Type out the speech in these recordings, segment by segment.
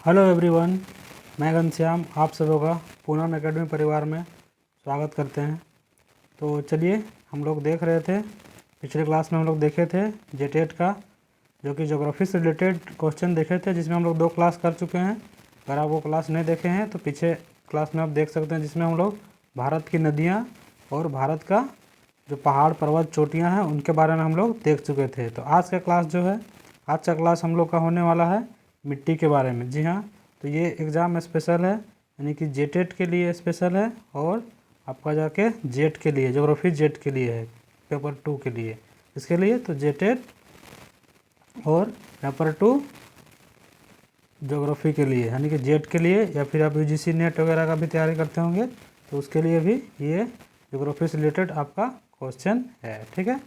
Hello everyone, मैं घनश्याम आप सबों का पूनम एकेडमी परिवार में स्वागत करते हैं। तो चलिए, हम लोग देख रहे थे, पिछले क्लास में हम लोग देखे थे जेटेट का, जो कि ज्योग्राफी से रिलेटेड क्वेश्चन देखे थे, जिसमें हम लोग 2 क्लास कर चुके हैं। अगर आप वो क्लास नहीं देखे हैं तो पीछे क्लास में आप देख सकते हैं, जिसमें हम लोग भारत की नदियाँ और भारत का जो पहाड़ पर्वत चोटियाँ हैं उनके बारे में हम लोग देख चुके थे। तो आज का क्लास जो है, आज का क्लास हम लोग का होने वाला है मिट्टी के बारे में। जी हाँ, तो ये एग्ज़ाम स्पेशल है, यानी कि जेटेट के लिए स्पेशल है, और आपका जाके जेट के लिए, ज्योग्राफी जेट के लिए है, पेपर 2 के लिए। इसके लिए तो जेटेट और पेपर 2 ज्योग्राफी के लिए, यानी कि जेट के लिए, या फिर आप यूजीसी नेट वगैरह का भी तैयारी करते होंगे तो उसके लिए भी ये ज्योग्राफी से रिलेटेड आपका क्वेश्चन है। ठीक है,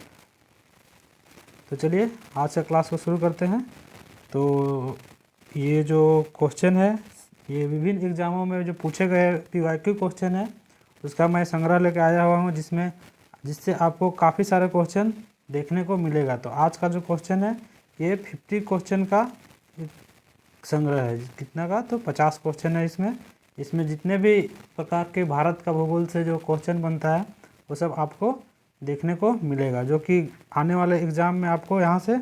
तो चलिए आज से क्लास को शुरू करते हैं। तो ये जो क्वेश्चन है, ये विभिन्न एग्जामों में जो पूछे गए पीवाईक्यू क्वेश्चन है, उसका मैं संग्रह लेके आया हुआ हूँ, जिससे आपको काफ़ी सारे क्वेश्चन देखने को मिलेगा। तो आज का जो क्वेश्चन है ये 50 क्वेश्चन का संग्रह है। कितना का? तो 50 क्वेश्चन है इसमें जितने भी प्रकार के भारत का भूगोल से जो क्वेश्चन बनता है वो सब आपको देखने को मिलेगा, जो कि आने वाले एग्ज़ाम में आपको यहाँ से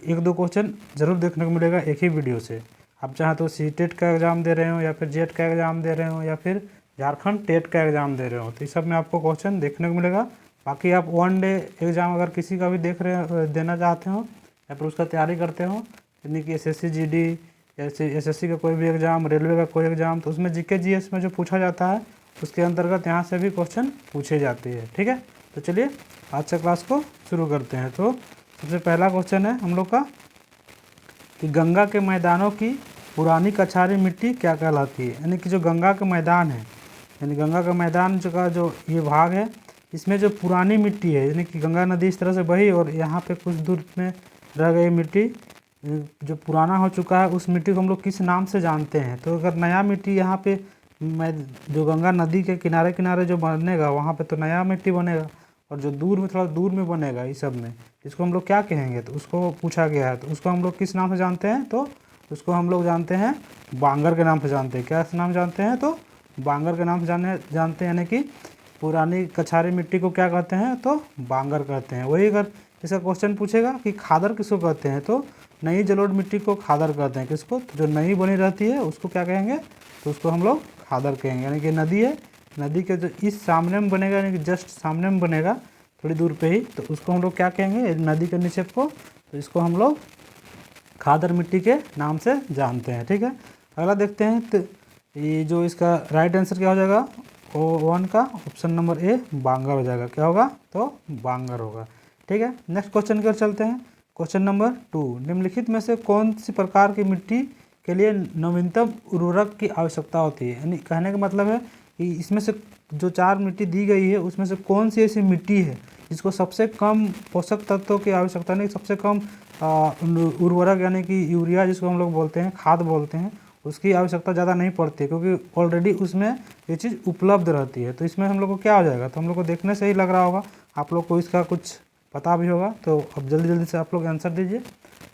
1-2 क्वेश्चन ज़रूर देखने को मिलेगा एक ही वीडियो से। आप चाहे तो सीटेट का एग्ज़ाम दे रहे हो, या फिर जेट का एग्ज़ाम दे रहे हो, या फिर झारखंड टेट का एग्ज़ाम दे रहे हो, तो इस सब में आपको क्वेश्चन देखने को मिलेगा। बाकी आप 1 डे एग्ज़ाम अगर किसी का भी देना चाहते हो, या फिर उसका तैयारी करते हो, यानी कि SSC GD या SSC का कोई भी एग्ज़ाम, रेलवे का कोई एग्ज़ाम, तो उसमें GK GS में जो पूछा जाता है उसके अंतर्गत यहाँ से भी क्वेश्चन पूछे जाते हैं। ठीक है, तो चलिए आज से क्लास को शुरू करते हैं। तो सबसे पहला क्वेश्चन है हम लोग का कि गंगा के मैदानों की पुरानी कछारी मिट्टी क्या कहलाती है। यानी कि जो गंगा का मैदान है, यानी गंगा का मैदान जो ये भाग है, इसमें जो पुरानी मिट्टी है, यानी कि गंगा नदी इस तरह से बही और यहाँ पे कुछ दूर में रह गई मिट्टी, जो पुराना हो चुका है, उस मिट्टी को हम लोग किस नाम से जानते हैं। तो अगर नया मिट्टी यहाँ पे जो गंगा नदी के किनारे किनारे जो बनेगा, वहाँ पे तो नया मिट्टी बनेगा, और जो दूर में, थोड़ा दूर में बनेगा, इस सब में, इसको हम लोग क्या कहेंगे, तो उसको पूछा गया है। तो उसको हम लोग किस नाम से जानते हैं, तो उसको हम लोग जानते हैं बांगर के नाम से जानते हैं। क्या नाम जानते हैं? तो बांगर के नाम से जानते हैं, यानी कि पुरानी कछारी मिट्टी को क्या कहते हैं, तो बांगर कहते हैं। वही अगर इसका क्वेश्चन पूछेगा कि खादर किसको कहते हैं, तो नई जलोढ़ मिट्टी को खादर कहते हैं। किसको? तो जो नई बनी रहती है उसको क्या कहेंगे, तो उसको हम लोग खादर कहेंगे। यानी कि नदी है, नदी के जो इस सामने में बनेगा, यानी कि जस्ट सामने में बनेगा, थोड़ी दूर पे ही, तो उसको हम लोग क्या कहेंगे, नदी के नीचे को, तो इसको हम लोग खादर मिट्टी के नाम से जानते हैं। ठीक है, अगला देखते हैं। तो ये जो इसका राइट आंसर क्या हो जाएगा, O1 का ऑप्शन नंबर ए बांगर हो जाएगा। क्या होगा? तो बांगर होगा। ठीक है, नेक्स्ट क्वेश्चन की ओर चलते हैं। क्वेश्चन नंबर 2, निम्नलिखित में से कौन सी प्रकार की मिट्टी के लिए नवीनतम उर्वरक की आवश्यकता होती है। यानी कहने का मतलब है कि इसमें से जो 4 मिट्टी दी गई है, उसमें से कौन सी ऐसी मिट्टी है जिसको सबसे कम पोषक तत्वों की आवश्यकता, नहीं, सबसे कम उर्वरक, यानी कि यूरिया जिसको हम लोग बोलते हैं, खाद बोलते हैं, उसकी आवश्यकता ज़्यादा नहीं पड़ती है, क्योंकि ऑलरेडी उसमें ये चीज़ उपलब्ध रहती है। तो इसमें हम लोग को क्या हो जाएगा, तो हम लोग को देखने से ही लग रहा होगा, आप लोग को इसका कुछ पता भी होगा। तो अब जल्दी जल्दी से आप लोग आंसर दीजिए।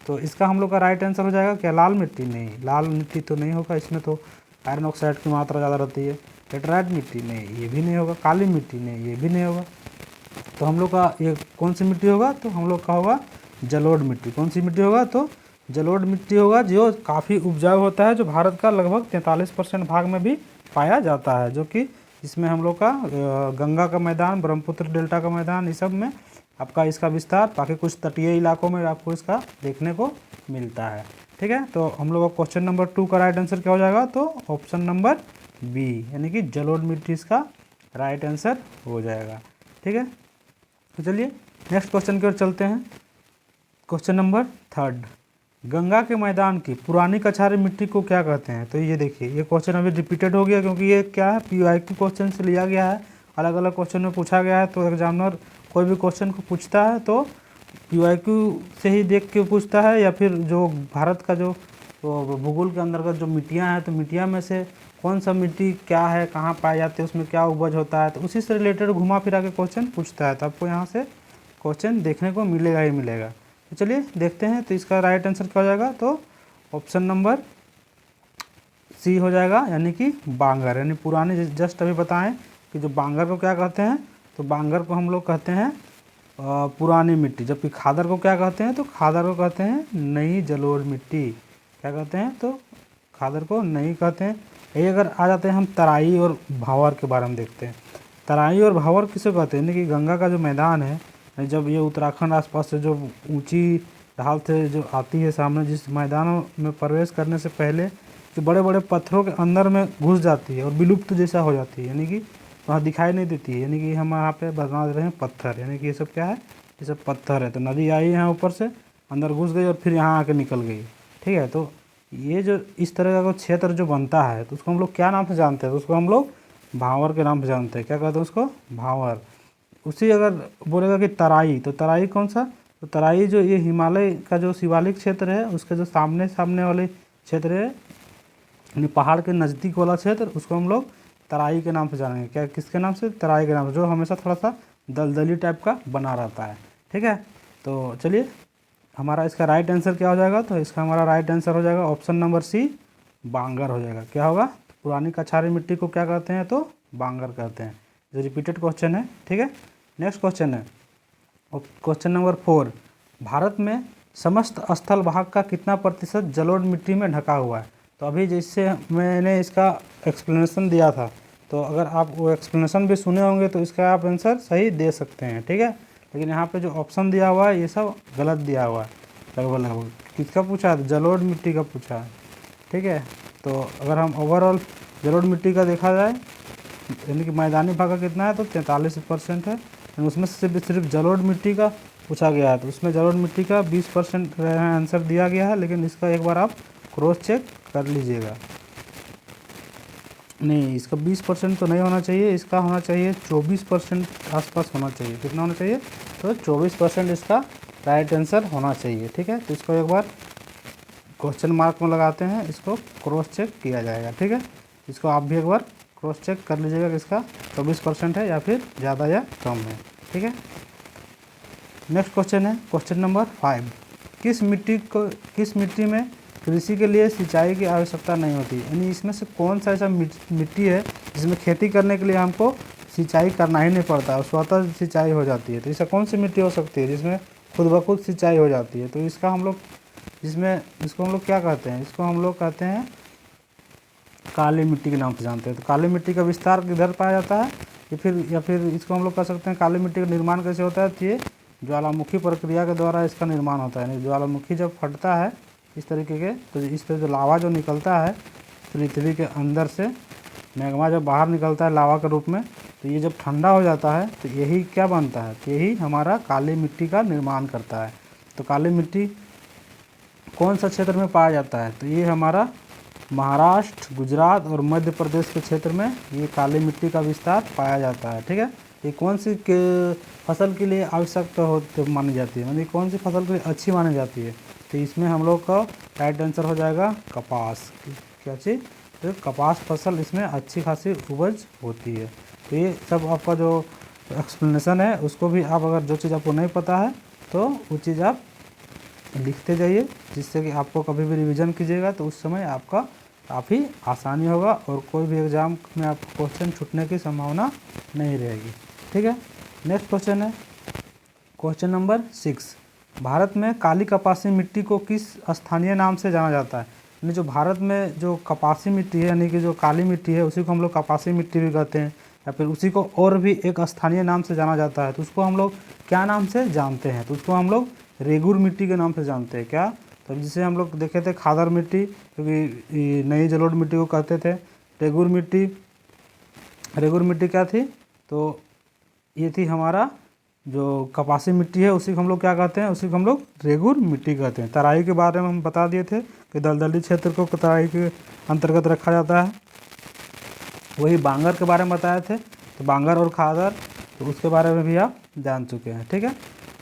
तो इसका हम लोग का राइट आंसर हो जाएगा क्या, लाल मिट्टी। नहीं, लाल मिट्टी तो नहीं होगा, इसमें तो आयरन ऑक्साइड की मात्रा ज़्यादा रहती है। लेटराइट मिट्टी नहीं, ये भी नहीं होगा। काली मिट्टी नहीं, ये भी नहीं होगा। तो हम लोग का ये कौन सी मिट्टी होगा, तो हम लोग का होगा जलोढ़ मिट्टी। कौन सी मिट्टी होगा, तो जलोढ़ मिट्टी होगा, जो काफ़ी उपजाऊ होता है, जो भारत का लगभग 43% भाग में भी पाया जाता है, जो कि इसमें हम लोग का गंगा का मैदान, ब्रह्मपुत्र डेल्टा का मैदान, इस सब में आपका इसका विस्तार, बाकी कुछ तटीय इलाकों में आपको इसका देखने को मिलता है। ठीक है, तो हम लोग का क्वेश्चन नंबर 2 का राइट आंसर क्या हो जाएगा, तो ऑप्शन नंबर बी, यानी कि जलोढ़ मिट्टी इसका राइट आंसर हो जाएगा। ठीक है, तो चलिए नेक्स्ट क्वेश्चन की ओर चलते हैं। क्वेश्चन नंबर 3, गंगा के मैदान की पुरानी कछारी मिट्टी को क्या कहते हैं। तो ये देखिए, ये क्वेश्चन अभी रिपीटेड हो गया, क्योंकि ये क्या है, पीवाईक्यू क्वेश्चन से लिया गया है, अलग अलग क्वेश्चन में पूछा गया है। तो एग्जामिनर कोई भी क्वेश्चन को पूछता है तो पीवाईक्यू से ही देख के पूछता है, या फिर जो भारत का जो भूगोल के अंतर्गत जो मिट्टियाँ हैं, तो मिट्टियाँ में से कौन सा मिट्टी क्या है, कहाँ पाए जाते हैं, उसमें क्या उपज होता है, तो उसी से रिलेटेड घुमा फिरा के क्वेश्चन पूछता है। तो आपको यहाँ से क्वेश्चन देखने को मिलेगा ही मिलेगा। तो चलिए देखते हैं, तो इसका राइट आंसर क्या हो जाएगा, तो ऑप्शन नंबर सी हो जाएगा, यानी कि बांगर, यानी पुराने जस्ट अभी बताएं कि जो बांगर को क्या कहते हैं, तो बांगर को हम लोग कहते हैं पुरानी मिट्टी, जबकि खादर को क्या कहते हैं, तो खादर को कहते हैं नई जलोढ़ मिट्टी। क्या कहते हैं, तो खादर को नई कहते हैं। यही अगर आ जाते हैं हम तराई और भावर के बारे में देखते हैं। तराई और भावर किसे कहते हैं, यानी कि गंगा का जो मैदान है, जब ये उत्तराखंड आसपास से जो ऊंची ढाल से जो आती है सामने, जिस मैदानों में प्रवेश करने से पहले जो बड़े बड़े पत्थरों के अंदर में घुस जाती है और विलुप्त जैसा हो जाती है, यानी कि वहाँ दिखाई नहीं देती है, यानी कि हम यहाँ पे बना रहे हैं पत्थर, यानी कि ये सब क्या है, ये सब पत्थर है। तो नदी आई यहाँ ऊपर से अंदर घुस गई और फिर यहाँ आके निकल गई, ठीक है। तो ये जो इस तरह का क्षेत्र जो बनता है, तो उसको हम लोग क्या नाम से जानते हैं, तो उसको हम लोग भावर के नाम से जानते हैं। क्या कहते हैं उसको, भावर। उसी अगर बोलेगा कि तराई, तो तराई कौन सा, तो तराई जो ये हिमालय का जो शिवालिक क्षेत्र है, उसके जो सामने सामने वाले क्षेत्र है, यानी पहाड़ के नज़दीक वाला क्षेत्र, उसको हम लोग तराई के नाम से जानेंगे। क्या, किसके नाम से, तराई के नाम से, जो हमेशा थोड़ा सा दलदली टाइप का बना रहता है, ठीक है। तो चलिए हमारा इसका राइट आंसर क्या हो जाएगा, तो इसका हमारा राइट आंसर हो जाएगा ऑप्शन नंबर सी, बांगर हो जाएगा। क्या होगा, पुरानी कछारी मिट्टी को क्या कहते हैं, तो बांगर कहते हैं। जो रिपीटेड क्वेश्चन है, ठीक है। नेक्स्ट क्वेश्चन है क्वेश्चन नंबर 4, भारत में समस्त स्थल भाग का कितना प्रतिशत जलोढ़ मिट्टी में ढका हुआ है। तो अभी जैसे मैंने इसका एक्सप्लेनेशन दिया था, तो अगर आप वो एक्सप्लेनेशन भी सुने होंगे तो इसका आप आंसर सही दे सकते हैं, ठीक है। लेकिन यहाँ पे जो ऑप्शन दिया हुआ है ये सब गलत दिया हुआ है लगभग लगभग। किसका पूछा है, जलोढ़ मिट्टी का पूछा है, ठीक है। तो अगर हम ओवरऑल जलोढ़ मिट्टी का देखा जाए, यानी कि मैदानी भाग का कितना है, तो 43% है। उसमें से सिर्फ जलोढ़ मिट्टी का पूछा गया है, तो उसमें जलोढ़ मिट्टी का 20% आंसर दिया गया है। लेकिन इसका एक बार आप क्रॉस चेक कर लीजिएगा। नहीं, इसका 20% तो नहीं होना चाहिए, इसका होना चाहिए 24% आसपास होना चाहिए। कितना होना चाहिए, तो 24% इसका राइट आंसर होना चाहिए, ठीक है। तो इसको एक बार क्वेश्चन मार्क में लगाते हैं, इसको क्रॉस चेक किया जाएगा, ठीक है। इसको आप भी एक बार क्रॉस चेक कर लीजिएगा कि इसका 24% है या फिर ज़्यादा या कम है, ठीक है। नेक्स्ट क्वेश्चन है क्वेश्चन नंबर 5, किस मिट्टी में कृषि के लिए सिंचाई की आवश्यकता नहीं होती, यानी इसमें से कौन सा ऐसा मिट्टी है जिसमें खेती करने के लिए हमको सिंचाई करना ही नहीं पड़ता और स्वतः सिंचाई हो जाती है। तो ऐसा कौन सी मिट्टी हो सकती है जिसमें खुद ब खुद सिंचाई हो जाती है, तो इसका हम लोग इसको हम लोग क्या कहते हैं, इसको हम लोग कहते हैं काली मिट्टी के नाम से जानते हैं। तो काली मिट्टी का विस्तार किधर पाया जाता है, या फिर इसको हम लोग कह सकते हैं काली मिट्टी का निर्माण कैसे होता है, तो ये ज्वालामुखी प्रक्रिया के द्वारा इसका निर्माण होता है। यानी ज्वालामुखी जब फटता है इस तरीके के, तो इस तरह जो लावा जो निकलता है पृथ्वी के अंदर से, मैग्मा जब बाहर निकलता है लावा के रूप में, तो ये जब ठंडा हो जाता है तो यही क्या बनता है, तो यही हमारा काली मिट्टी का निर्माण करता है। तो काली मिट्टी कौन सा क्षेत्र में पाया जाता है, तो ये हमारा महाराष्ट्र, गुजरात और मध्य प्रदेश के क्षेत्र में ये काली मिट्टी का विस्तार पाया जाता है, ठीक है। ये कौन सी फसल के लिए आवश्यक मानी जाती है, मतलब कौन सी फसल के लिए अच्छी मानी जाती है, तो इसमें हम लोग का राइट आंसर हो जाएगा कपास। क्या चीज़, तो कपास फसल इसमें अच्छी खासी उपज होती है। तो ये सब आपका जो एक्सप्लेनेशन है उसको भी आप अगर जो चीज़ आपको नहीं पता है तो वो चीज़ आप लिखते जाइए, जिससे कि आपको कभी भी रिवीजन कीजिएगा तो उस समय आपका काफ़ी आसानी होगा और कोई भी एग्ज़ाम में आपको क्वेश्चन छूटने की संभावना नहीं रहेगी, ठीक है। नेक्स्ट क्वेश्चन है क्वेश्चन नंबर 6, भारत में काली कपासी मिट्टी को किस स्थानीय नाम से जाना जाता है, यानी जो भारत में जो कपासी मिट्टी है, यानी कि जो काली मिट्टी है, उसी को हम लोग कपासी मिट्टी भी कहते हैं, या फिर उसी को और भी एक स्थानीय नाम से जाना जाता है। तो उसको हम लोग क्या नाम से जानते हैं, तो उसको हम लोग रेगुर मिट्टी के नाम से जानते हैं। क्या, तो जिसे हम लोग देखे थे खादर मिट्टी, क्योंकि नई जलोढ़ मिट्टी को कहते थे। रेगुर मिट्टी क्या थी, तो ये थी हमारा जो कपासी मिट्टी है, उसी को हम लोग क्या कहते हैं, उसी को हम लोग रेगुर मिट्टी कहते हैं। तराई के बारे में हम बता दिए थे कि दलदली क्षेत्र को तराई के अंतर्गत रखा जाता है। वही बांगर के बारे में बताए थे, तो बांगर और खादर, तो उसके बारे में भी आप जान चुके हैं, ठीक है।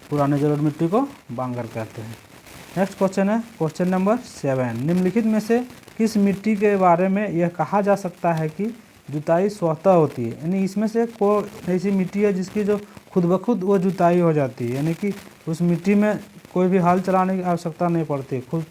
पुराने जलोढ़ मिट्टी को बांगर कहते हैं। नेक्स्ट क्वेश्चन है क्वेश्चन नंबर 7, निम्नलिखित में से किस मिट्टी के बारे में यह कहा जा सकता है कि जुताई स्वतः होती है, यानी इसमें से कोई ऐसी मिट्टी है जिसकी जो खुद ब खुद वो जुताई हो जाती है, यानी कि उस मिट्टी में कोई भी हल चलाने की आवश्यकता नहीं पड़ती, खुद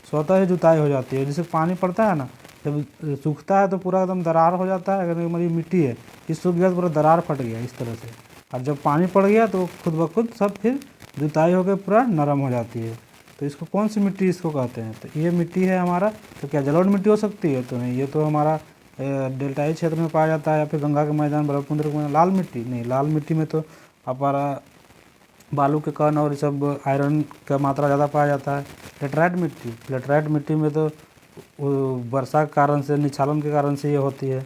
स्वतः ही जुताई हो जाती है। जैसे पानी पड़ता है ना, जब सूखता है तो पूरा एकदम दरार हो जाता है, अगर हमारी मिट्टी है इस सूख गया तो पूरा दरार फट गया इस तरह से, और जब पानी पड़ गया तो खुद ब खुद सब फिर जुताई होकर पूरा नरम हो जाती है। तो इसको कौन सी मिट्टी इसको कहते हैं? तो ये मिट्टी है हमारा, तो क्या जलोढ़ मिट्टी हो सकती है? तो नहीं, ये तो हमारा डेल्टाई क्षेत्र में पाया जाता है, या फिर गंगा के मैदान, ब्रह्मपुत्र के मैदान। लाल मिट्टी नहीं, लाल मिट्टी में तो हमारा बालू के कण और सब आयरन का मात्रा ज़्यादा पाया जाता है। लेटराइट मिट्टी में तो वर्षा के कारण से, निछालन के कारण से ये होती है।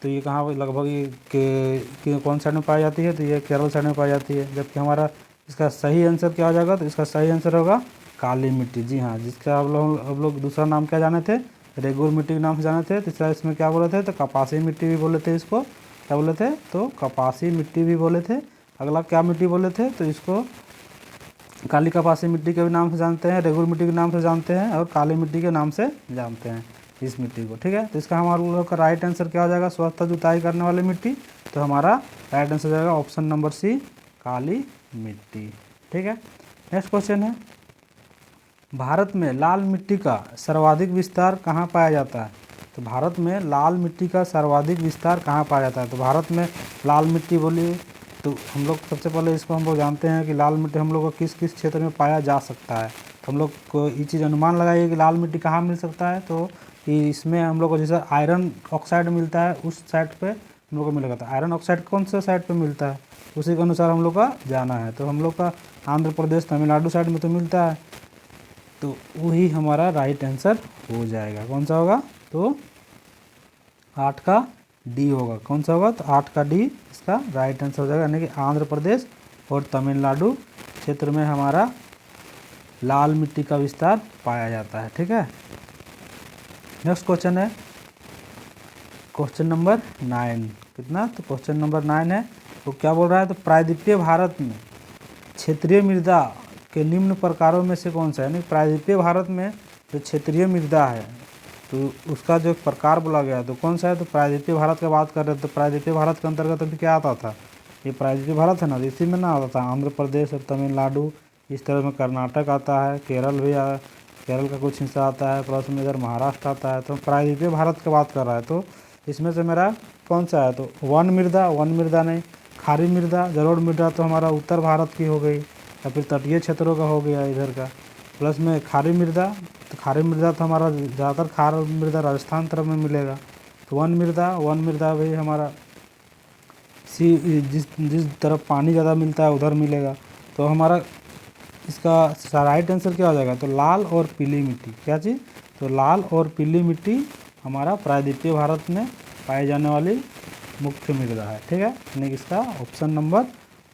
तो ये कहाँ लगभग ये कौन साइड में पाई जाती है? तो ये केरल साइड में पाई जाती है। जबकि हमारा इसका सही आंसर क्या हो जाएगा? तो इसका सही आंसर होगा काली मिट्टी। जी हाँ, जिसका अब लोग दूसरा नाम क्या जाने थे? रेगुर मिट्टी के नाम से जाने थे। तीसरा इसमें क्या बोले थे? तो कपासी मिट्टी भी बोले थे इसको। क्या बोले थे? तो कपासी मिट्टी भी बोले थे। अगला क्या मिट्टी बोले थे? तो इसको काली कपासी मिट्टी के भी नाम से जानते हैं, रेगुर मिट्टी के नाम से जानते हैं, और काली मिट्टी के नाम से जानते हैं इस मिट्टी को। ठीक है, तो इसका हमारा लोग का राइट आंसर क्या हो जाएगा? स्वस्थ जुताई करने वाली मिट्टी। तो हमारा राइट आंसर हो जाएगा ऑप्शन नंबर सी, काली मिट्टी। ठीक है, नेक्स्ट क्वेश्चन है, भारत में लाल मिट्टी का सर्वाधिक विस्तार कहाँ पाया जाता है? तो भारत में लाल मिट्टी का सर्वाधिक विस्तार कहाँ पाया जाता है? तो भारत में लाल मिट्टी बोलिए तो हम लोग सबसे पहले इसको हम लोग जानते हैं कि लाल मिट्टी हम लोग को किस किस क्षेत्र में पाया जा सकता है। तो हम लोग को ये चीज़ अनुमान लगाइए कि लाल मिट्टी कहाँ मिल सकता है। तो इसमें हम लोग को जैसे आयरन ऑक्साइड मिलता है उस साइड पे हम लोग को मिलेगा। तो आयरन ऑक्साइड कौन सा साइड पे मिलता है उसी के अनुसार हम लोग का जाना है। तो हम लोग का आंध्र प्रदेश, तमिलनाडु साइड में तो मिलता है, तो वही हमारा राइट आंसर हो जाएगा। कौन सा होगा? तो 8 का डी होगा। कौन सा होगा? तो 8 का डी इसका राइट आंसर हो जाएगा, यानी कि आंध्र प्रदेश और तमिलनाडु क्षेत्र में हमारा लाल मिट्टी का विस्तार पाया जाता है। ठीक है, नेक्स्ट क्वेश्चन है क्वेश्चन नंबर 9। कितना? तो क्वेश्चन नंबर 9 है, तो क्या बोल रहा है? तो प्रायद्वीपीय भारत में क्षेत्रीय मृदा के निम्न प्रकारों में से कौन सा है? यानी प्रायद्वीपीय भारत में जो क्षेत्रीय मृदा है तो उसका जो प्रकार बोला गया है तो कौन सा है? तो प्रायद्वीपीय भारत की बात कर रहे थे। तो प्रायद्वीपीय भारत के अंतर्गत अभी क्या आता था? ये प्रायद्वीपीय भारत है ना, इसी में ना आता था आंध्र प्रदेश और तमिलनाडु, इस तरह में कर्नाटक आता है, केरल भी केरल का कुछ हिस्सा आता है, प्लस में इधर महाराष्ट्र आता है। तो प्रायद्वीपीय भारत की बात कर रहा है, तो इसमें से मेरा कौन सा है? तो वन मृदा नहीं, खारी मृदा, जलोढ़ मृदा तो हमारा उत्तर भारत की हो गई, या फिर तटीय क्षेत्रों का हो गया इधर का। प्लस में खारी मृदा, तो खारी मृदा तो हमारा ज़्यादातर खार मृदा राजस्थान तरफ में मिलेगा। तो वन मृदा भी हमारा जिस तरफ पानी ज़्यादा मिलता है उधर मिलेगा। तो हमारा इसका राइट आंसर क्या हो जाएगा? तो लाल और पीली मिट्टी। क्या चीज़? तो लाल और पीली मिट्टी हमारा प्रायद्वीपीय भारत में पाई जाने वाली मुख्य मृदा है। ठीक है, यानी कि इसका ऑप्शन नंबर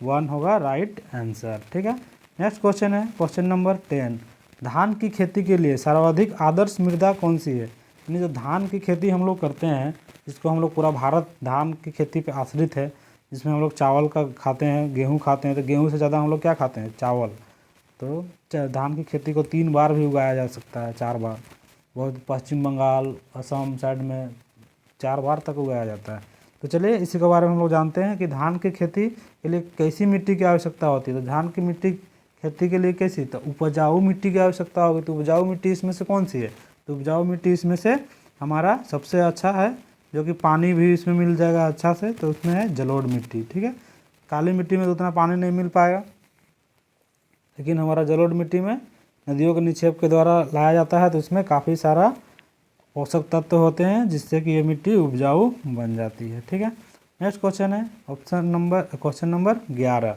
1 होगा राइट आंसर। ठीक है, नेक्स्ट क्वेश्चन है क्वेश्चन नंबर 10। धान की खेती के लिए सर्वाधिक आदर्श मृदा कौन सी है? यानी जो धान की खेती हम लोग करते हैं, जिसको हम लोग पूरा भारत धान की खेती पे आश्रित है, जिसमें हम लोग चावल का खाते हैं, गेहूँ खाते हैं। तो गेहूँ से ज़्यादा हम लोग क्या खाते हैं? चावल। तो धान की खेती को 3 बार भी उगाया जा सकता है, 4 बार। बहुत पश्चिम बंगाल, असम साइड में 4 बार तक उगाया जाता है। तो चलिए इसी के बारे में हम लोग जानते हैं कि धान की खेती के लिए कैसी मिट्टी की आवश्यकता होती है। तो धान की मिट्टी खेती के लिए कैसी? तो उपजाऊ मिट्टी की आवश्यकता होगी। तो उपजाऊ मिट्टी इसमें से कौन सी है? तो उपजाऊ मिट्टी इसमें से हमारा सबसे अच्छा है, जो कि पानी भी इसमें मिल जाएगा अच्छा से, तो उसमें है जलोढ़ मिट्टी। ठीक है, काली मिट्टी में तो उतना पानी नहीं मिल पाएगा, लेकिन हमारा जलोढ़ मिट्टी में नदियों के निक्षेप के द्वारा लाया जाता है, तो इसमें काफ़ी सारा पोषक तत्व होते हैं जिससे कि ये मिट्टी उपजाऊ बन जाती है। ठीक है, नेक्स्ट क्वेश्चन है क्वेश्चन नंबर 11।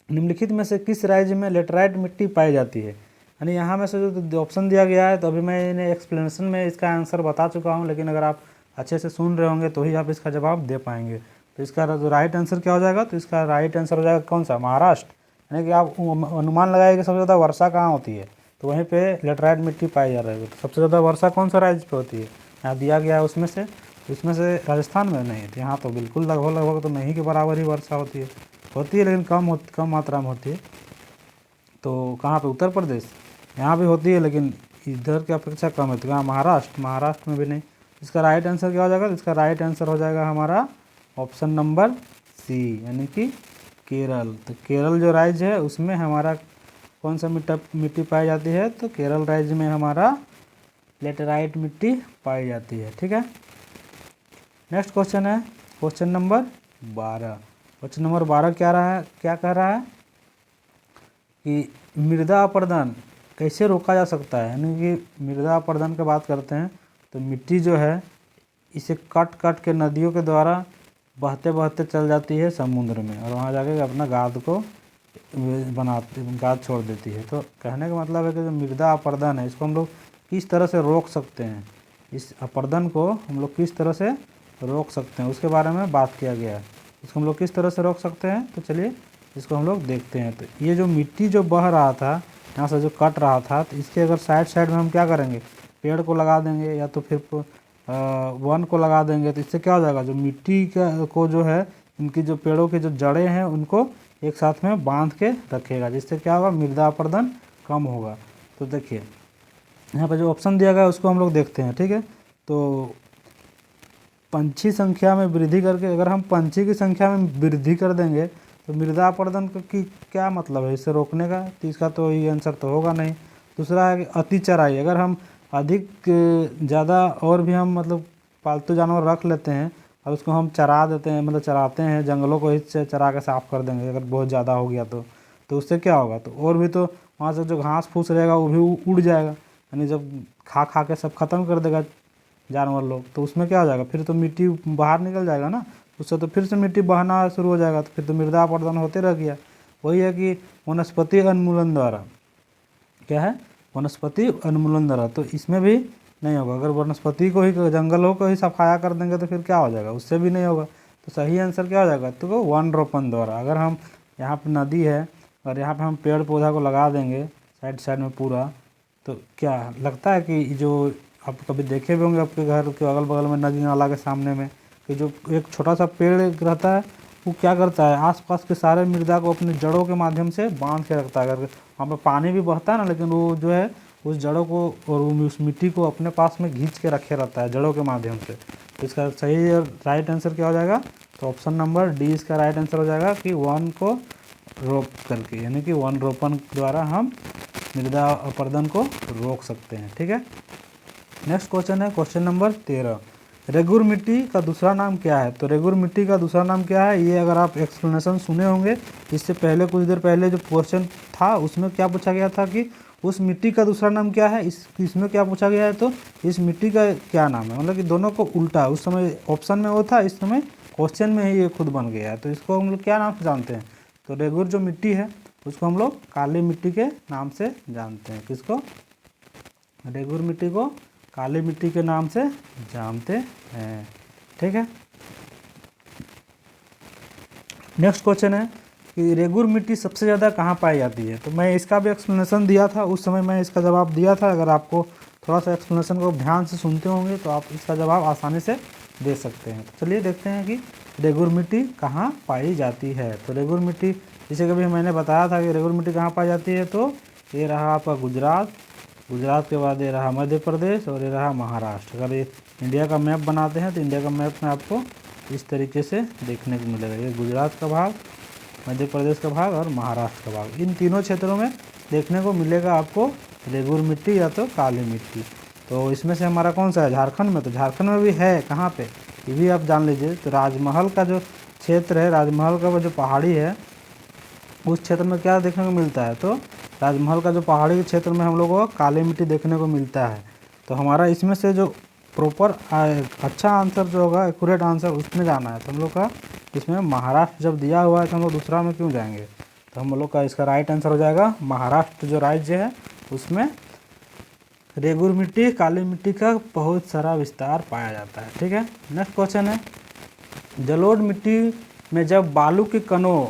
निम्नलिखित में से किस राज्य में लेटराइट मिट्टी पाई जाती है? यानी यहाँ में से जो ऑप्शन दिया गया है, तो अभी मैं इन्हें एक्सप्लेनेशन में इसका आंसर बता चुका हूँ, लेकिन अगर आप अच्छे से सुन रहे होंगे तो ही आप इसका जवाब दे पाएंगे। तो इसका जो राइट आंसर क्या हो जाएगा? तो इसका राइट आंसर हो जाएगा कौन सा? महाराष्ट्र। यानी कि आप अनुमान लगाइए कि सबसे ज़्यादा वर्षा कहाँ होती है, तो वहीं पे लेटराइट मिट्टी पाई जा रही है। तो सबसे ज़्यादा वर्षा कौन सा राज्य पे होती है? यहाँ दिया गया है उसमें से राजस्थान में नहीं, तो यहाँ तो बिल्कुल लगभग तो नहीं के बराबर ही वर्षा होती है, लेकिन कम मात्रा में होती है। तो कहाँ पे? उत्तर प्रदेश, यहाँ भी होती है लेकिन इधर की अपेक्षा कम है। तो कहाँ? महाराष्ट्र में भी नहीं। इसका राइट आंसर क्या हो जाएगा? तो इसका राइट आंसर हो जाएगा हमारा ऑप्शन नंबर सी, यानी कि केरल। तो केरल जो राज्य है उसमें हमारा कौन सा मिट्टी पाई जाती है? तो केरल राज्य में हमारा लेटेराइट मिट्टी पाई जाती है। ठीक है, नेक्स्ट क्वेश्चन है क्वेश्चन नंबर 12। क्वेश्चन नंबर 12 क्या कह रहा है कि मृदा अपरदन कैसे रोका जा सकता है। यानी कि मृदा अपरदन की बात करते हैं तो मिट्टी जो है इसे कट कट के नदियों के द्वारा बहते बहते चल जाती है समुद्र में और वहाँ जाके अपना गाद को गाद छोड़ देती है। तो कहने का मतलब है कि जो मृदा अपरदन है इसको हम लोग किस तरह से रोक सकते हैं, इस अपरदन को हम लोग किस तरह से रोक सकते हैं उसके बारे में बात किया गया है। इसको हम लोग किस तरह से रोक सकते हैं, तो चलिए इसको हम लोग देखते हैं। तो ये जो मिट्टी जो बह रहा था यहाँ से जो कट रहा था, तो इसके अगर साइड में हम क्या करेंगे, पेड़ को लगा देंगे या तो फिर वन को लगा देंगे। तो इससे क्या हो जाएगा, जो मिट्टी को जो है इनकी जो पेड़ों की जो जड़ें हैं उनको एक साथ में बांध के रखेगा, जिससे क्या होगा, मृदा अपरदन कम होगा। तो देखिए यहाँ पर जो ऑप्शन दिया गया है उसको हम लोग देखते हैं। ठीक है, तो पंछी संख्या में वृद्धि करके, अगर हम पंछी की संख्या में वृद्धि कर देंगे तो मृदा अपरदन की क्या मतलब है इसे रोकने का, तो इसका तो ये आंसर तो होगा नहीं। दूसरा है कि अति चराई, अगर हम अधिक ज़्यादा और भी हम मतलब पालतू जानवर रख लेते हैं और उसको हम चरा देते हैं, मतलब चराते हैं, जंगलों को इससे चरा के साफ़ कर देंगे अगर बहुत ज़्यादा हो गया तो उससे क्या होगा, तो और भी तो वहाँ से जो घास फूस रहेगा वो भी उड़ जाएगा। यानी जब खा के सब ख़त्म कर देगा जानवर लोग, तो उसमें क्या हो जाएगा, फिर तो मिट्टी बाहर निकल जाएगा ना, उससे तो फिर से मिट्टी बहना शुरू हो जाएगा, तो फिर तो मृदा अपरदन होते रह गया। वही है कि वनस्पति उन्मूलन द्वारा, क्या है, वनस्पति उन्मूलन द्वारा, तो इसमें भी नहीं होगा। अगर वनस्पति को ही, जंगलों को ही सफाया कर देंगे तो फिर क्या हो जाएगा, उससे भी नहीं होगा। तो सही आंसर क्या हो जाएगा, तो वन रोपण द्वारा। अगर हम यहाँ पर नदी है और यहाँ पर हम पेड़ पौधा को लगा देंगे साइड में पूरा, तो क्या लगता है कि जो आप कभी देखे भी होंगे आपके घर के अगल बगल में नदी नाला के सामने में, कि जो एक छोटा सा पेड़ रहता है वो क्या करता है, आसपास के सारे मृदा को अपनी जड़ों के माध्यम से बांध के रखता है। अगर वहाँ पर पानी भी बहता है ना, लेकिन वो जो है उस जड़ों को और उस मिट्टी को अपने पास में खींच के रखे रहता है जड़ों के माध्यम से। तो इसका सही और राइट आंसर क्या हो जाएगा, तो ऑप्शन नंबर डी इसका राइट आंसर हो जाएगा कि वन को रोप करके, यानी कि वन रोपण द्वारा हम मृदा अपरदन को रोक सकते हैं। ठीक है, नेक्स्ट क्वेश्चन है क्वेश्चन नंबर 13। रेगुर मिट्टी का दूसरा नाम क्या है। तो रेगुर मिट्टी का दूसरा नाम क्या है, ये अगर आप एक्सप्लेनेशन सुने होंगे इससे पहले, कुछ देर पहले जो क्वेश्चन था उसमें क्या पूछा गया था कि उस मिट्टी का दूसरा नाम क्या है, इसमें क्या पूछा गया है, तो इस मिट्टी का क्या नाम है, मतलब कि दोनों को उल्टा, उस समय ऑप्शन में वो था, इस समय क्वेश्चन में ही ये खुद बन गया है। तो इसको हम लोग क्या नाम से जानते हैं, तो रेगुर जो मिट्टी है उसको हम लोग काली मिट्टी के नाम से जानते हैं। किसको, रेगुर मिट्टी को काली मिट्टी के नाम से जानते हैं। ठीक है, नेक्स्ट क्वेश्चन है कि रेगुर मिट्टी सबसे ज़्यादा कहाँ पाई जाती है। तो मैं इसका भी एक्सप्लेनेशन दिया था, उस समय मैं इसका जवाब दिया था। अगर आपको थोड़ा सा एक्सप्लेनेशन को ध्यान से सुनते होंगे तो आप इसका जवाब आसानी से दे सकते हैं। तो चलिए देखते हैं कि रेगुर मिट्टी कहाँ पाई जाती है। तो रेगुर मिट्टी, जैसे कभी मैंने बताया था कि रेगुर मिट्टी कहाँ पाई जाती है, तो ये रहा आपका गुजरात के बाद ये रहा मध्य प्रदेश और ये रहा महाराष्ट्र। अगर ये इंडिया का मैप बनाते हैं तो इंडिया का मैप में आपको इस तरीके से देखने को मिलेगा, ये गुजरात का भाग, मध्य प्रदेश का भाग और महाराष्ट्र का भाग, इन तीनों क्षेत्रों में देखने को मिलेगा आपको रेगुर मिट्टी या तो काली मिट्टी। तो इसमें से हमारा कौन सा है, झारखंड में, तो झारखंड में भी है कहाँ पे, ये भी आप जान लीजिए। तो राजमहल का जो क्षेत्र है, राजमहल का वो जो पहाड़ी है उस क्षेत्र में क्या देखने को मिलता है, तो राजमहल का जो पहाड़ी के क्षेत्र में हम लोगों को काली मिट्टी देखने को मिलता है। तो हमारा इसमें से जो प्रॉपर अच्छा आंसर जो होगा, एक्यूरेट आंसर, उसमें जाना है। तो हम लोग का इसमें महाराष्ट्र जब दिया हुआ है तो हम लोग दूसरा में क्यों जाएंगे, तो हम लोग का इसका राइट आंसर हो जाएगा महाराष्ट्र जो राज्य है उसमें रेगुर मिट्टी, काली मिट्टी का बहुत सारा विस्तार पाया जाता है। ठीक है, नेक्स्ट क्वेश्चन है, जलोढ़ मिट्टी में जब बालू के कणों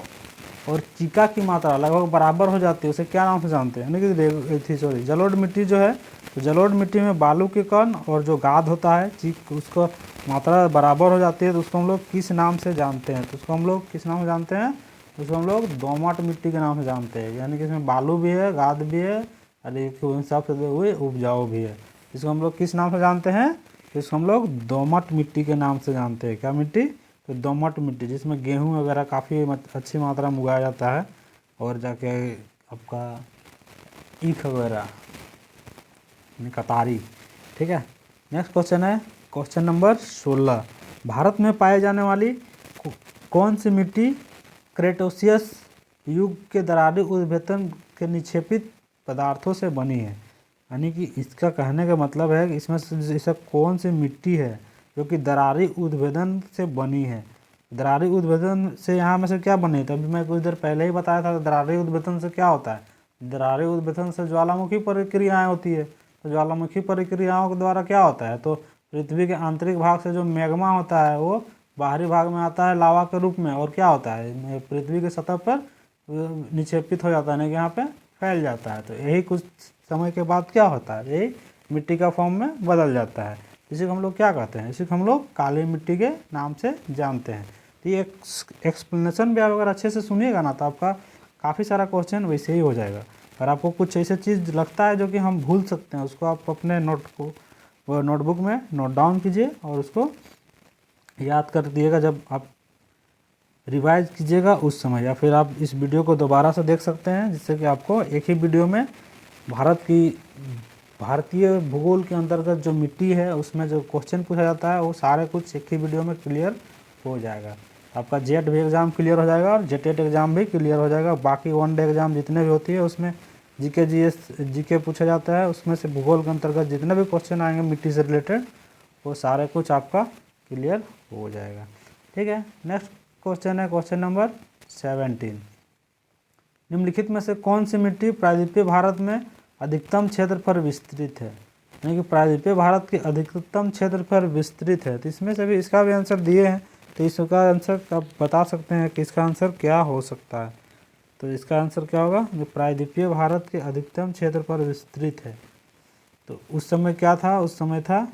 और चीका की मात्रा लगभग बराबर हो जाती है उसे क्या नाम से जानते हैं, यानी कि सॉरी जलोढ़ मिट्टी जो है, तो जलोढ़ मिट्टी में बालू के कण और जो गाद होता है चीक, उसको मात्रा बराबर हो जाती है, तो उसको हम लोग किस नाम से जानते हैं, तो उसको हम लोग किस नाम से जानते हैं, उसको हम लोग दोमट मिट्टी के नाम से जानते हैं। यानी कि इसमें बालू भी है, गाद भी है और उन हिसाब से हुए उपजाऊ भी है। इसको हम लोग किस नाम से जानते हैं, इसको हम लोग दोमट मिट्टी के नाम से जानते हैं। क्या मिट्टी, तो दोमट मिट्टी, जिसमें गेहूं वगैरह काफ़ी अच्छी मात्रा में उगाया जाता है और जाके आपका ईख वगैरह, कतारी, ठीक है। नेक्स्ट क्वेश्चन है क्वेश्चन नंबर 16, भारत में पाए जाने वाली कौन सी मिट्टी क्रेटोसियस युग के दरारी उद्भेदन के निक्षेपित पदार्थों से बनी है। यानी कि इसका कहने का मतलब है कि इसमें से ऐसा कौन सी मिट्टी है जो कि दरारी उद्भेदन से बनी है। दरारी उद्भेदन से यहाँ में से क्या बने थे, अभी मैं कुछ देर पहले ही बताया था। दरारी उद्भेदन से क्या होता है, दरारी उद्भेदन से ज्वालामुखी प्रक्रियाएँ होती है। तो ज्वालामुखी प्रक्रियाओं के द्वारा क्या होता है, तो पृथ्वी के आंतरिक भाग से जो मैग्मा होता है वो बाहरी भाग में आता है लावा के रूप में, और क्या होता है पृथ्वी के सतह पर निक्षेपित हो जाता है, यानी कि यहाँ पे फैल जाता है। तो यही कुछ समय के बाद क्या होता है, यही मिट्टी का फॉर्म में बदल जाता है। इसी को हम लोग क्या कहते हैं, इसी को हम लोग काली मिट्टी के नाम से जानते हैं। तो ये एक्सप्लेनेशन भी आप अगर अच्छे से सुनिएगा ना तो आपका काफ़ी सारा क्वेश्चन वैसे ही हो जाएगा। अगर आपको कुछ ऐसे चीज़ लगता है जो कि हम भूल सकते हैं, उसको आप अपने नोटबुक में नोट डाउन कीजिए और उसको याद कर दिएगा जब आप रिवाइज कीजिएगा उस समय, या फिर आप इस वीडियो को दोबारा से देख सकते हैं, जिससे कि आपको एक ही वीडियो में भारतीय भूगोल के अंतर्गत जो मिट्टी है उसमें जो क्वेश्चन पूछा जाता है वो सारे कुछ एक ही वीडियो में क्लियर हो जाएगा। आपका जेट भी एग्ज़ाम क्लियर हो जाएगा और जेटेट एग्ज़ाम भी क्लियर हो जाएगा। बाकी वन डे एग्ज़ाम जितने भी होती है उसमें जीके पूछा जाता है, उसमें से भूगोल के अंतर्गत जितने भी क्वेश्चन आएंगे मिट्टी से रिलेटेड वो सारे कुछ आपका क्लियर हो जाएगा। ठीक है। नेक्स्ट क्वेश्चन है क्वेश्चन नंबर 17, निम्नलिखित में से कौन सी मिट्टी प्रायद्वीपीय भारत में अधिकतम क्षेत्र पर विस्तृत है। यानी कि प्रायद्वीपीय भारत के अधिकतम क्षेत्र पर विस्तृत है। तो इसमें से भी इसका भी आंसर दिए हैं, तो इसका आंसर आप बता सकते हैं कि इसका आंसर क्या हो सकता है। तो इसका आंसर क्या होगा, जो प्रायद्वीपीय भारत के अधिकतम क्षेत्र पर विस्तृत है। तो उस समय क्या था, उस समय था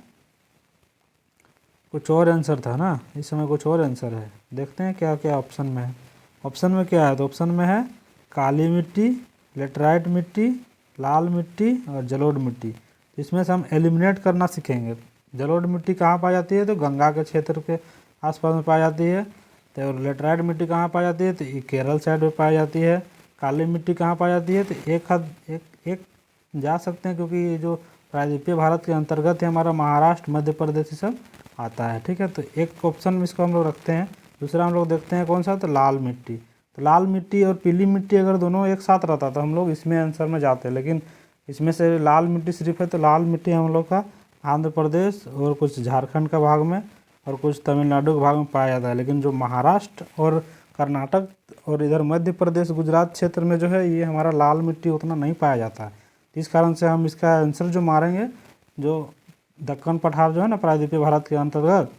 कुछ और आंसर था ना, इस समय कुछ और आंसर है। देखते हैं क्या क्या ऑप्शन में है। ऑप्शन में क्या है, तो ऑप्शन में है काली मिट्टी, लेटराइट मिट्टी, लाल मिट्टी और जलोढ़ मिट्टी। इसमें से हम एलिमिनेट करना सीखेंगे। जलोढ़ मिट्टी कहाँ पाई जाती है, तो गंगा के क्षेत्र के आसपास में पाई जाती है। तो लेटराइट मिट्टी कहाँ पाई जाती है, तो ये केरल साइड में पाई जाती है। काली मिट्टी कहाँ पाई जाती है, तो एक जा सकते हैं, क्योंकि ये जो प्रायद्वीपीय भारत के अंतर्गत है हमारा महाराष्ट्र, मध्य प्रदेश ये सब आता है। ठीक है। तो एक ऑप्शन में इसको हम लोग रखते हैं। दूसरा हम लोग देखते हैं कौन सा, तो लाल मिट्टी। तो लाल मिट्टी और पीली मिट्टी अगर दोनों एक साथ रहता तो हम लोग इसमें आंसर में जाते, लेकिन इसमें से लाल मिट्टी सिर्फ है। तो लाल मिट्टी हम लोग का आंध्र प्रदेश और कुछ झारखंड का भाग में और कुछ तमिलनाडु के भाग में पाया जाता है। लेकिन जो महाराष्ट्र और कर्नाटक और इधर मध्य प्रदेश गुजरात क्षेत्र में जो है ये हमारा लाल मिट्टी उतना नहीं पाया जाता है। इस कारण से हम इसका आंसर जो मारेंगे, जो दक्कन पठार जो है ना प्रायद्वीपीय भारत के अंतर्गत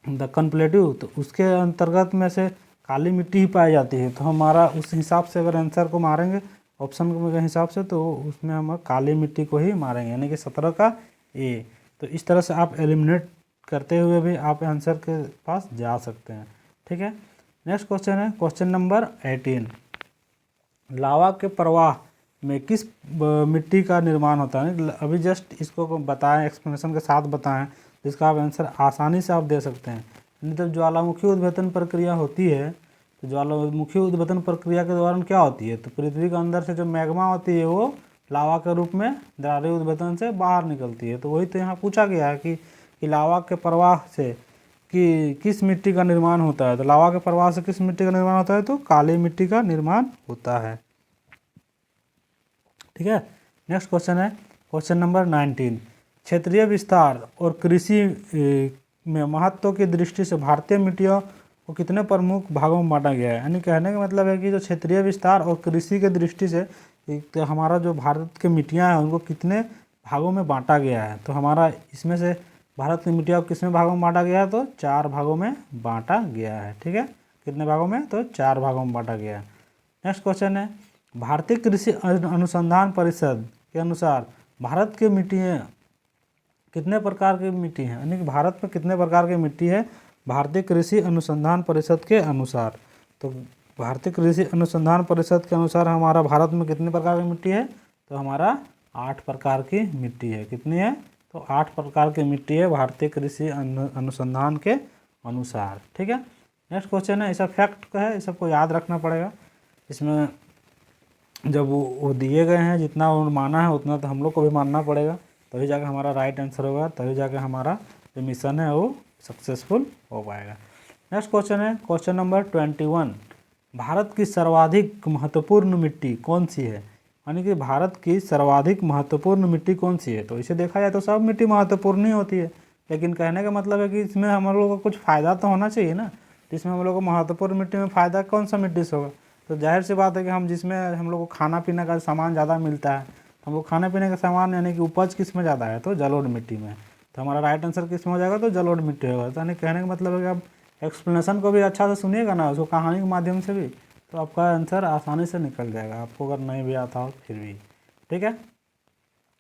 दक्कन प्लेट्यू, तो उसके अंतर्गत में से काली मिट्टी ही पाई जाती है। तो हमारा उस हिसाब से अगर आंसर को मारेंगे ऑप्शन के हिसाब से, तो उसमें हम काली मिट्टी को ही मारेंगे, यानी कि 17 का ए। तो इस तरह से आप एलिमिनेट करते हुए भी आप आंसर के पास जा सकते हैं। ठीक है। नेक्स्ट क्वेश्चन है क्वेश्चन नंबर 18, लावा के प्रवाह में किस मिट्टी का निर्माण होता है। अभी जस्ट इसको बताएं, एक्सप्लेनेशन के साथ बताएं, जिसका आप आंसर आसानी से आप दे सकते हैं। जब ज्वालामुखी उद्भेदन प्रक्रिया होती है, तो ज्वालामुखी उद्भेदन प्रक्रिया के दौरान क्या होती है, तो पृथ्वी के अंदर से जो मैग्मा होती है वो लावा के रूप में दरारी उद्भेदन से बाहर निकलती है। तो वही तो यहाँ पूछा गया है कि लावा के प्रवाह से कि किस मिट्टी का निर्माण होता है। तो लावा के प्रवाह से किस मिट्टी का निर्माण होता है, तो काली मिट्टी का निर्माण होता है। ठीक है। नेक्स्ट क्वेश्चन है क्वेश्चन नंबर 19, क्षेत्रीय विस्तार और कृषि में महत्व की दृष्टि से भारतीय मिट्टियों को कितने प्रमुख भागों में बांटा गया है। यानी कहने का मतलब है कि जो क्षेत्रीय विस्तार और कृषि की दृष्टि से तो हमारा जो भारत की मिट्टियाँ हैं उनको कितने भागों में बांटा गया है। तो हमारा इसमें से भारत की मिट्टियों को कितने भागों में बांटा गया है, तो 4 भागों में बांटा गया है। ठीक है। कितने भागों में, तो 4 भागों में बांटा गया है। नेक्स्ट क्वेश्चन है, भारतीय कृषि अनुसंधान परिषद के अनुसार भारत की मिट्टियाँ कितने प्रकार की मिट्टी हैं, यानी कि भारत में कितने प्रकार की मिट्टी है भारतीय कृषि अनुसंधान परिषद के अनुसार। तो भारतीय कृषि अनुसंधान परिषद के अनुसार हमारा भारत में कितने प्रकार की मिट्टी है, तो हमारा 8 प्रकार की मिट्टी है। कितनी है, तो 8 प्रकार की मिट्टी है भारतीय कृषि अनुसंधान के अनुसार। ठीक है। नेक्स्ट क्वेश्चन है, ऐसा फैक्ट का है, इस सबको याद रखना पड़ेगा। इसमें जब वो दिए गए हैं जितना वो माना है उतना तो हम लोग को भी मानना पड़ेगा। तभी जाकर हमारा राइट आंसर होगा, तभी जाकर हमारा जो मिशन है वो सक्सेसफुल हो पाएगा। नेक्स्ट क्वेश्चन है क्वेश्चन नंबर 21, भारत की सर्वाधिक महत्वपूर्ण मिट्टी कौन सी है? यानी कि भारत की सर्वाधिक महत्वपूर्ण मिट्टी कौन सी है? तो इसे देखा जाए तो सब मिट्टी महत्वपूर्ण ही होती है, लेकिन कहने का मतलब है कि इसमें हम लोगों को कुछ फ़ायदा तो होना चाहिए ना। तो इसमें हम लोग को महत्वपूर्ण मिट्टी में फ़ायदा कौन सा मिट्टी से होगा? तो जाहिर सी बात है कि हम जिसमें हम लोग को खाना पीने का सामान ज़्यादा मिलता है, हम लोग खाने पीने का सामान यानी कि उपज किस में ज़्यादा है? तो जलोढ़ मिट्टी में। तो हमारा राइट आंसर किस में हो जाएगा? तो जलोढ़ मिट्टी होगा। तो यानी कहने का मतलब है कि आप एक्सप्लेनेशन को भी अच्छा से सुनिएगा ना, उसको कहानी के माध्यम से भी, तो आपका आंसर आसानी से निकल जाएगा, आपको अगर नहीं भी आता हो फिर भी। ठीक है।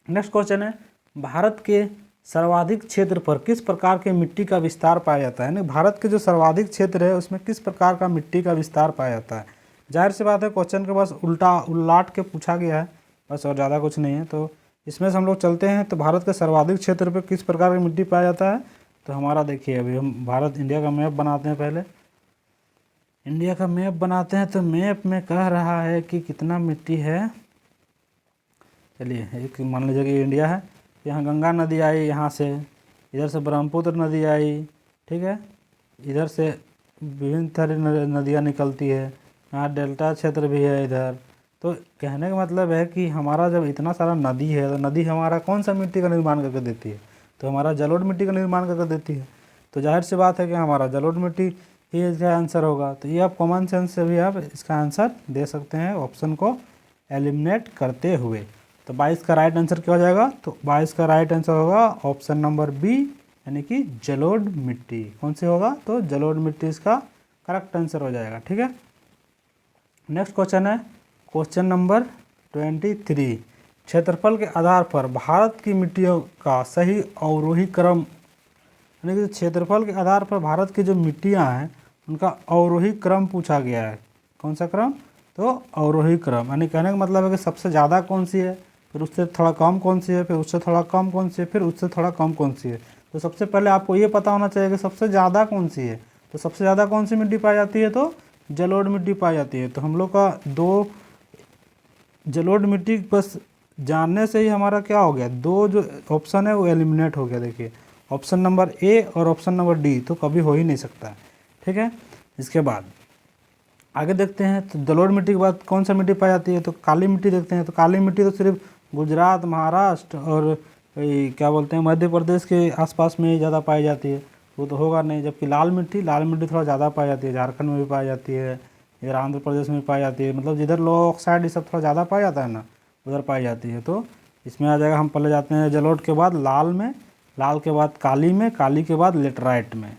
नेक्स्ट क्वेश्चन है, भारत के सर्वाधिक क्षेत्र पर किस प्रकार के मिट्टी का विस्तार पाया जाता है? यानी भारत के जो सर्वाधिक क्षेत्र है उसमें किस प्रकार का मिट्टी का विस्तार पाया जाता है? जाहिर सी बात है क्वेश्चन के बस उलट के पूछा गया है बस, और ज़्यादा कुछ नहीं है। तो इसमें से हम लोग चलते हैं। तो भारत के सर्वाधिक क्षेत्र पर किस प्रकार की मिट्टी पाया जाता है? तो हमारा देखिए, अभी हम भारत इंडिया का मैप बनाते हैं। पहले इंडिया का मैप बनाते हैं, तो मैप में कह रहा है कि कितना मिट्टी है। चलिए, एक मान लीजिए कि इंडिया है, यहाँ गंगा नदी आई, यहाँ से इधर से ब्रह्मपुत्र नदी आई, ठीक है, इधर से विभिन्न तरह नदियाँ निकलती है, यहाँ डेल्टा क्षेत्र भी है इधर। तो कहने का मतलब है कि हमारा जब इतना सारा नदी है, तो नदी हमारा कौन सा मिट्टी का निर्माण करके देती है? तो हमारा जलोढ़ मिट्टी का निर्माण करके देती है। तो जाहिर सी बात है कि हमारा जलोढ़ मिट्टी ही इसका आंसर होगा। तो ये आप कॉमन सेंस से भी आप इसका आंसर दे सकते हैं ऑप्शन को एलिमिनेट करते हुए। तो 22 का राइट आंसर क्या हो जाएगा? तो 22 का राइट आंसर होगा ऑप्शन नंबर बी, यानी कि जलोढ़ मिट्टी। कौन से होगा? तो जलोढ़ मिट्टी इसका करेक्ट आंसर हो जाएगा। ठीक है। नेक्स्ट क्वेश्चन है क्वेश्चन नंबर 23, क्षेत्रफल के आधार पर भारत की मिट्टियों का सही अवरोही क्रम, यानी कि क्षेत्रफल के आधार पर भारत की जो मिट्टियाँ हैं उनका अवरोही क्रम पूछा गया है। कौन सा क्रम? तो अवरोही क्रम। यानी कहने का मतलब है कि सबसे ज़्यादा कौन सी है, फिर उससे थोड़ा कम कौन सी है, फिर उससे थोड़ा कम कौन सी है, फिर उससे थोड़ा कम कौन सी है। तो सबसे पहले आपको ये पता होना चाहिए कि सबसे ज़्यादा कौन सी है। तो सबसे ज़्यादा कौन सी मिट्टी पाई जाती है? तो जलोढ़ मिट्टी पाई जाती है। तो हम लोग का दो जलोढ़ मिट्टी बस जानने से ही हमारा क्या हो गया, दो जो ऑप्शन है वो एलिमिनेट हो गया। देखिए, ऑप्शन नंबर ए और ऑप्शन नंबर डी तो कभी हो ही नहीं सकता है। ठीक है। इसके बाद आगे देखते हैं। तो जलोढ़ मिट्टी के बाद कौन सा मिट्टी पाई जाती है? तो काली मिट्टी देखते हैं। तो काली मिट्टी तो सिर्फ गुजरात, महाराष्ट्र और क्या बोलते हैं मध्य प्रदेश के आसपास में ही ज़्यादा पाई जाती है, वो तो होगा नहीं। जबकि लाल मिट्टी थोड़ा ज़्यादा पाई जाती है, झारखंड में भी पाई जाती है, इधर आंध्र प्रदेश में पाई जाती है, मतलब जिधर लो ऑक्साइड ये सब थोड़ा ज़्यादा पाया जाता है ना, उधर पाई जाती है। तो इसमें आ जाएगा, हम पहले जाते हैं जलोढ़ के बाद लाल में, लाल के बाद काली में, काली के बाद लेटराइट में।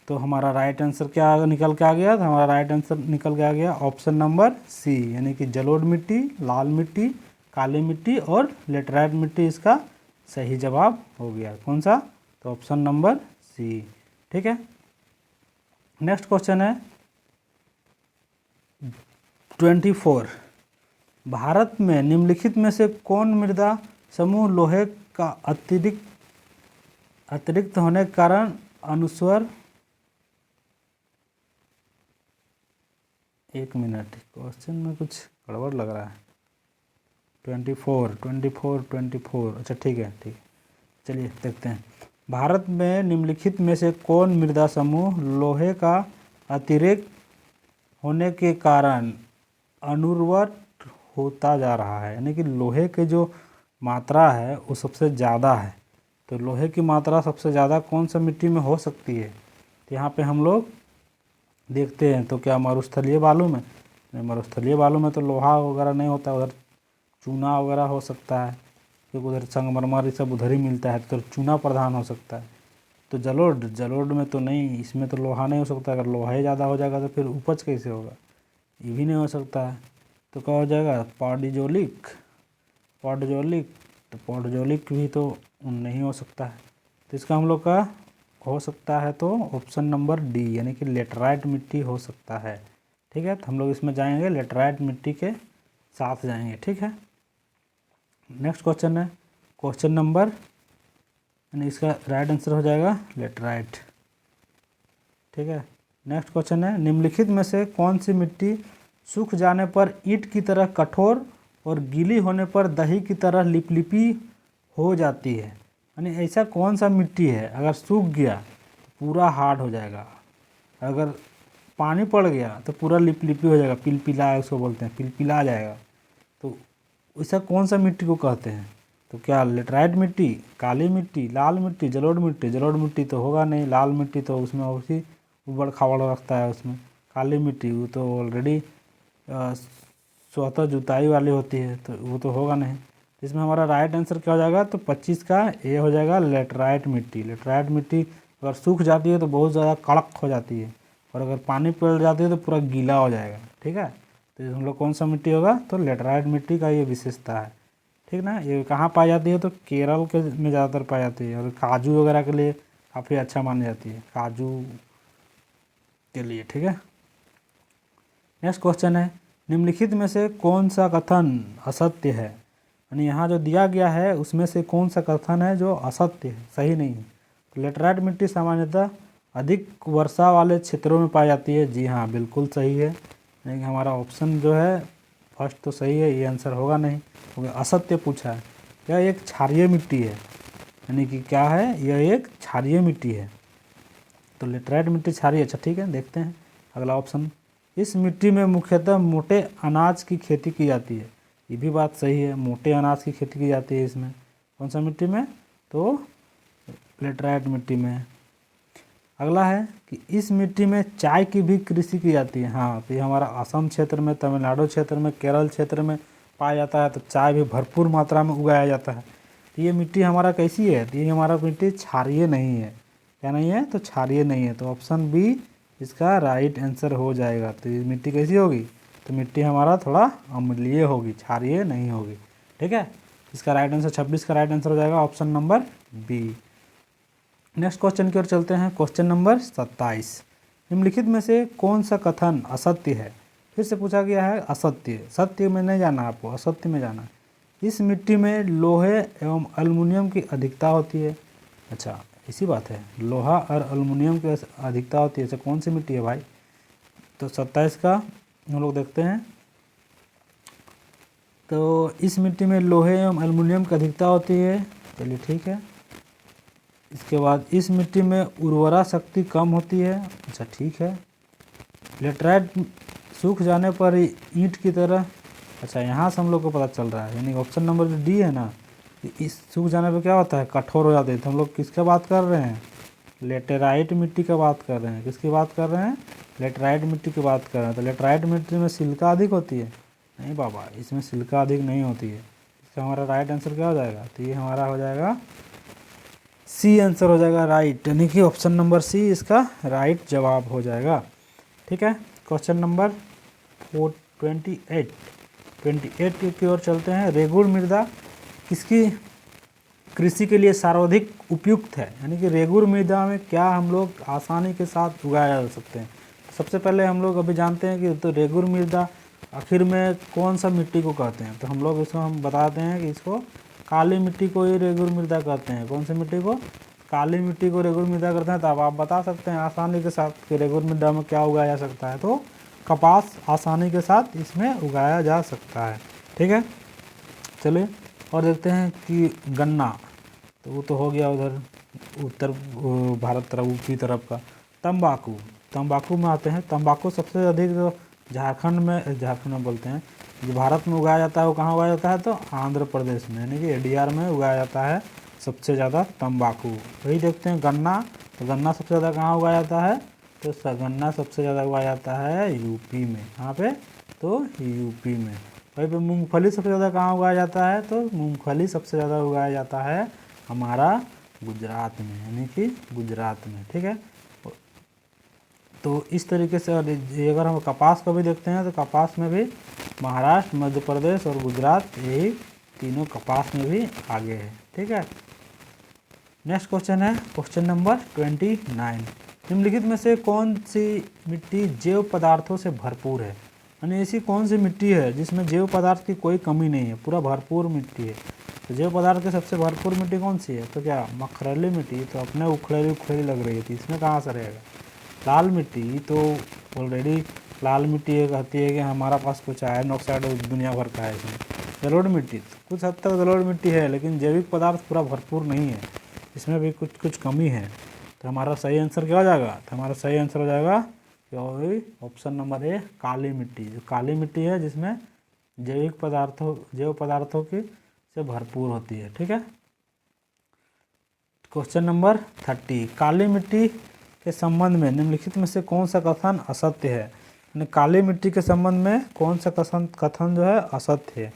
तो हमारा राइट आंसर क्या निकल के आ गया? तो हमारा राइट आंसर निकल के आ गया ऑप्शन नंबर सी, यानी कि जलोढ़ मिट्टी, लाल मिट्टी, काली मिट्टी और लेटराइट मिट्टी इसका सही जवाब हो गया। कौन सा? तो ऑप्शन नंबर सी। ठीक है। नेक्स्ट क्वेश्चन है 24, भारत में निम्नलिखित में से कौन मृदा समूह लोहे का अतिरिक्त होने के कारण अनुस्वर, एक मिनट, क्वेश्चन में कुछ गड़बड़ लग रहा है। 24, अच्छा ठीक है। चलिए देखते हैं। भारत में निम्नलिखित में से कौन मृदा समूह लोहे का अतिरिक्त होने के कारण अनुर्वर होता जा रहा है? यानी कि लोहे के जो मात्रा है वो सबसे ज़्यादा है। तो लोहे की मात्रा सबसे ज़्यादा कौन सा मिट्टी में हो सकती है? तो यहाँ पे हम लोग देखते हैं। तो क्या मरुस्थलीय बालू में? नहीं, मरुस्थलीय बालू में तो लोहा वगैरह नहीं होता, उधर चूना वगैरह हो सकता है, क्योंकि उधर संगमरमर ये सब उधर ही मिलता है, तो चूना प्रधान हो सकता है। तो जलोढ़ में तो नहीं, इसमें तो लोहा नहीं हो सकता। अगर लोहा ही ज़्यादा हो जाएगा तो फिर उपज कैसे होगा? ये भी नहीं हो सकता है। तो क्या हो जाएगा? पॉडजोलिक, तो पॉडजोलिक भी तो नहीं हो सकता है। तो इसका हम लोग का हो सकता है तो ऑप्शन नंबर डी, यानी कि लेटराइट मिट्टी हो सकता है। ठीक है। तो हम लोग इसमें जाएंगे लेटराइट मिट्टी के साथ जाएंगे। ठीक है। नेक्स्ट क्वेश्चन है क्वेश्चन नंबर, यानी इसका राइट आंसर हो जाएगा लेटराइट। ठीक है। नेक्स्ट क्वेश्चन है, निम्नलिखित में से कौन सी मिट्टी सूख जाने पर ईंट की तरह कठोर और गीली होने पर दही की तरह लिपलिपी हो जाती है। यानी ऐसा कौन सा मिट्टी है अगर सूख गया तो पूरा हार्ड हो जाएगा, अगर पानी पड़ गया तो पूरा लिपलिपी हो जाएगा, पिलपिला उसको बोलते हैं, पिलपिला जाएगा। तो ऐसा कौन सा मिट्टी को कहते हैं? तो क्या लेटराइट मिट्टी, काली मिट्टी, लाल मिट्टी, जलोढ़ मिट्टी? जलोढ़ मिट्टी तो होगा नहीं, लाल मिट्टी तो उसमें उसी उबड़ खाबड़ रखता है उसमें। काली मिट्टी वो तो ऑलरेडी स्वतः जुताई वाली होती है, तो वो तो होगा नहीं। इसमें हमारा राइट आंसर क्या हो जाएगा? तो 25 का ए हो जाएगा, लेटराइट मिट्टी। लेटराइट मिट्टी अगर सूख जाती है तो बहुत ज़्यादा कड़क हो जाती है, और अगर पानी पड़ जाती है तो पूरा गीला हो जाएगा। ठीक है, तो हम लोग कौन सा मिट्टी होगा? तो लेटराइट मिट्टी का ये विशेषता है। ठीक ना, ये कहाँ पाई जाती है? तो केरल के में ज़्यादातर पाई जाती है, और काजू वगैरह के लिए काफ़ी अच्छा मानी जाती है, काजू के लिए। ठीक है, नेक्स्ट क्वेश्चन है, निम्नलिखित में से कौन सा कथन असत्य है? यानी यहाँ जो दिया गया है उसमें से कौन सा कथन है जो असत्य है, सही नहीं है? तो लेटराइट मिट्टी सामान्यतः अधिक वर्षा वाले क्षेत्रों में पाई जाती है। जी हाँ, बिल्कुल सही है। यानी हमारा ऑप्शन जो है फर्स्ट तो सही है, ये आंसर होगा नहीं, क्योंकि असत्य पूछा है। यह एक क्षारीय मिट्टी है, यानी कि क्या है? यह एक क्षारीय मिट्टी है। तो लेटराइट मिट्टी क्षारीय। अच्छा ठीक है, देखते हैं अगला ऑप्शन। इस मिट्टी में मुख्यतः मोटे अनाज की खेती की जाती है। ये भी बात सही है, मोटे अनाज की खेती की जाती है इसमें। कौन सा मिट्टी में? तो लेटराइट मिट्टी में। अगला है कि इस मिट्टी में चाय की भी कृषि की जाती है। हाँ, तो ये हमारा असम क्षेत्र में, तमिलनाडु क्षेत्र में, केरल क्षेत्र में पाया जाता है, तो चाय भी भरपूर मात्रा में उगाया जाता है। तो ये मिट्टी हमारा कैसी है? तो ये हमारा मिट्टी क्षारीय नहीं है। क्या नहीं है? तो क्षारीय नहीं है। तो ऑप्शन बी इसका राइट आंसर हो जाएगा। तो ये मिट्टी कैसी होगी? तो मिट्टी हमारा थोड़ा अम्लीय होगी, क्षारीय नहीं होगी। ठीक है, इसका राइट आंसर 26 का राइट आंसर हो जाएगा option number B. Next question की ओर चलते हैं, क्वेश्चन नंबर 27। निम्नलिखित में से कौन सा कथन असत्य है? फिर से पूछा गया है असत्य, सत्य में नहीं जाना आपको, असत्य में जाना। इस मिट्टी में लोहे एवं एल्युमिनियम की अधिकता होती है। अच्छा, इसी बात है, लोहा और एल्युमिनियम की अधिकता होती है। अच्छा, कौन सी मिट्टी है भाई? तो 27 का हम लोग देखते हैं। तो इस मिट्टी में लोहे एवं एल्युमिनियम की अधिकता होती है। चलिए ठीक है। इसके बाद इस मिट्टी में उर्वरा शक्ति कम होती है। अच्छा ठीक है। लेटराइट सूख जाने पर ईंट की तरह। अच्छा, यहाँ से हम लोग को पता चल रहा है, यानी ऑप्शन नंबर जो डी है ना, इस सूख जाने पर क्या होता है? कठोर हो जाते हैं। तो हम लोग किसका बात कर रहे हैं? लेटेराइट मिट्टी का बात कर रहे हैं। किसकी बात कर रहे हैं? लेटराइट मिट्टी की बात कर रहे हैं। तो लेटराइट मिट्टी में सिलिका अधिक होती है? नहीं बाबा, इसमें सिलिका अधिक नहीं होती है। इसका हमारा राइट आंसर क्या हो जाएगा? तो ये हमारा हो जाएगा सी आंसर हो जाएगा राइट, यानी कि ऑप्शन नंबर सी इसका राइट जवाब हो जाएगा। ठीक है, क्वेश्चन नंबर 28 की ओर चलते हैं। रेगुड़ मृदा किसकी कृषि के लिए सर्वाधिक उपयुक्त है? यानी कि रेगुड़ मृदा में क्या हम लोग आसानी के साथ उगाया जा सकते हैं? सबसे पहले हम लोग अभी जानते हैं कि तो रेगुड़ मृदा आखिर में कौन सा मिट्टी को कहते हैं? तो हम लोग इसको हम बताते हैं कि इसको काली मिट्टी को ही रेगुड़ मृदा कहते हैं। कौन सी मिट्टी को? काली मिट्टी को रेगुड़ मृदा करते हैं। तो अब आप बता सकते हैं आसानी के साथ कि रेगुड़ मृदा में क्या उगाया जा सकता है? तो कपास आसानी के साथ इसमें उगाया जा सकता है। ठीक है, चलिए और देखते हैं कि गन्ना, तो वो तो हो गया उधर उत्तर भारत तरफ, ऊपरी तरफ का। तंबाकू में आते हैं। तंबाकू सबसे अधिक झारखंड में बोलते हैं, जो भारत में उगाया जाता है वो कहाँ उगाया जाता है? तो आंध्र प्रदेश में, यानी कि एडीआर में उगाया जाता है सबसे ज़्यादा तंबाकू। वही देखते हैं गन्ना, तो गन्ना सबसे ज़्यादा कहाँ उगाया जाता है? तो गन्ना सबसे ज़्यादा उगाया जाता है यूपी में। कहाँ पे? तो यूपी में। वहीं पे मूंगफली सबसे ज़्यादा कहाँ उगाया जाता है? तो मूंगफली सबसे ज़्यादा उगाया जाता है हमारा गुजरात में, यानी कि गुजरात में। ठीक है, तो इस तरीके से अगर हम कपास को भी देखते हैं तो कपास में भी महाराष्ट्र, मध्य प्रदेश और गुजरात, यही तीनों कपास में भी आगे है। ठीक है, नेक्स्ट क्वेश्चन है क्वेश्चन नंबर 29। निम्नलिखित में से कौन सी मिट्टी जैव पदार्थों से भरपूर है? यानी ऐसी कौन सी मिट्टी है जिसमें जैव पदार्थ की कोई कमी नहीं है, पूरा भरपूर मिट्टी है? तो जैव पदार्थ की सबसे भरपूर मिट्टी कौन सी है? तो क्या मखरली मिट्टी? तो अपने उखड़ी लग रही थी, इसमें कहाँ से रहेगा? लाल मिट्टी तो ऑलरेडी लाल मिट्टी ये कहती है कि हमारा पास कुछ आयरन ऑक्साइड दुनिया भर का है इसमें। जलोढ़ मिट्टी, तो कुछ हद तक जलोढ़ मिट्टी है, लेकिन जैविक पदार्थ पूरा भरपूर नहीं है, इसमें भी कुछ कुछ कमी है। तो हमारा सही आंसर क्या हो जाएगा? तो हमारा सही आंसर हो जाएगा क्या होगी? ऑप्शन नंबर ए, काली मिट्टी। जो काली मिट्टी है जिसमें जैव पदार्थों की से भरपूर होती है। ठीक है। क्वेश्चन नंबर 30, काली मिट्टी के संबंध में निम्नलिखित में से कौन सा कथन असत्य है? यानी काली मिट्टी के संबंध में कौन सा कथन जो है असत्य है?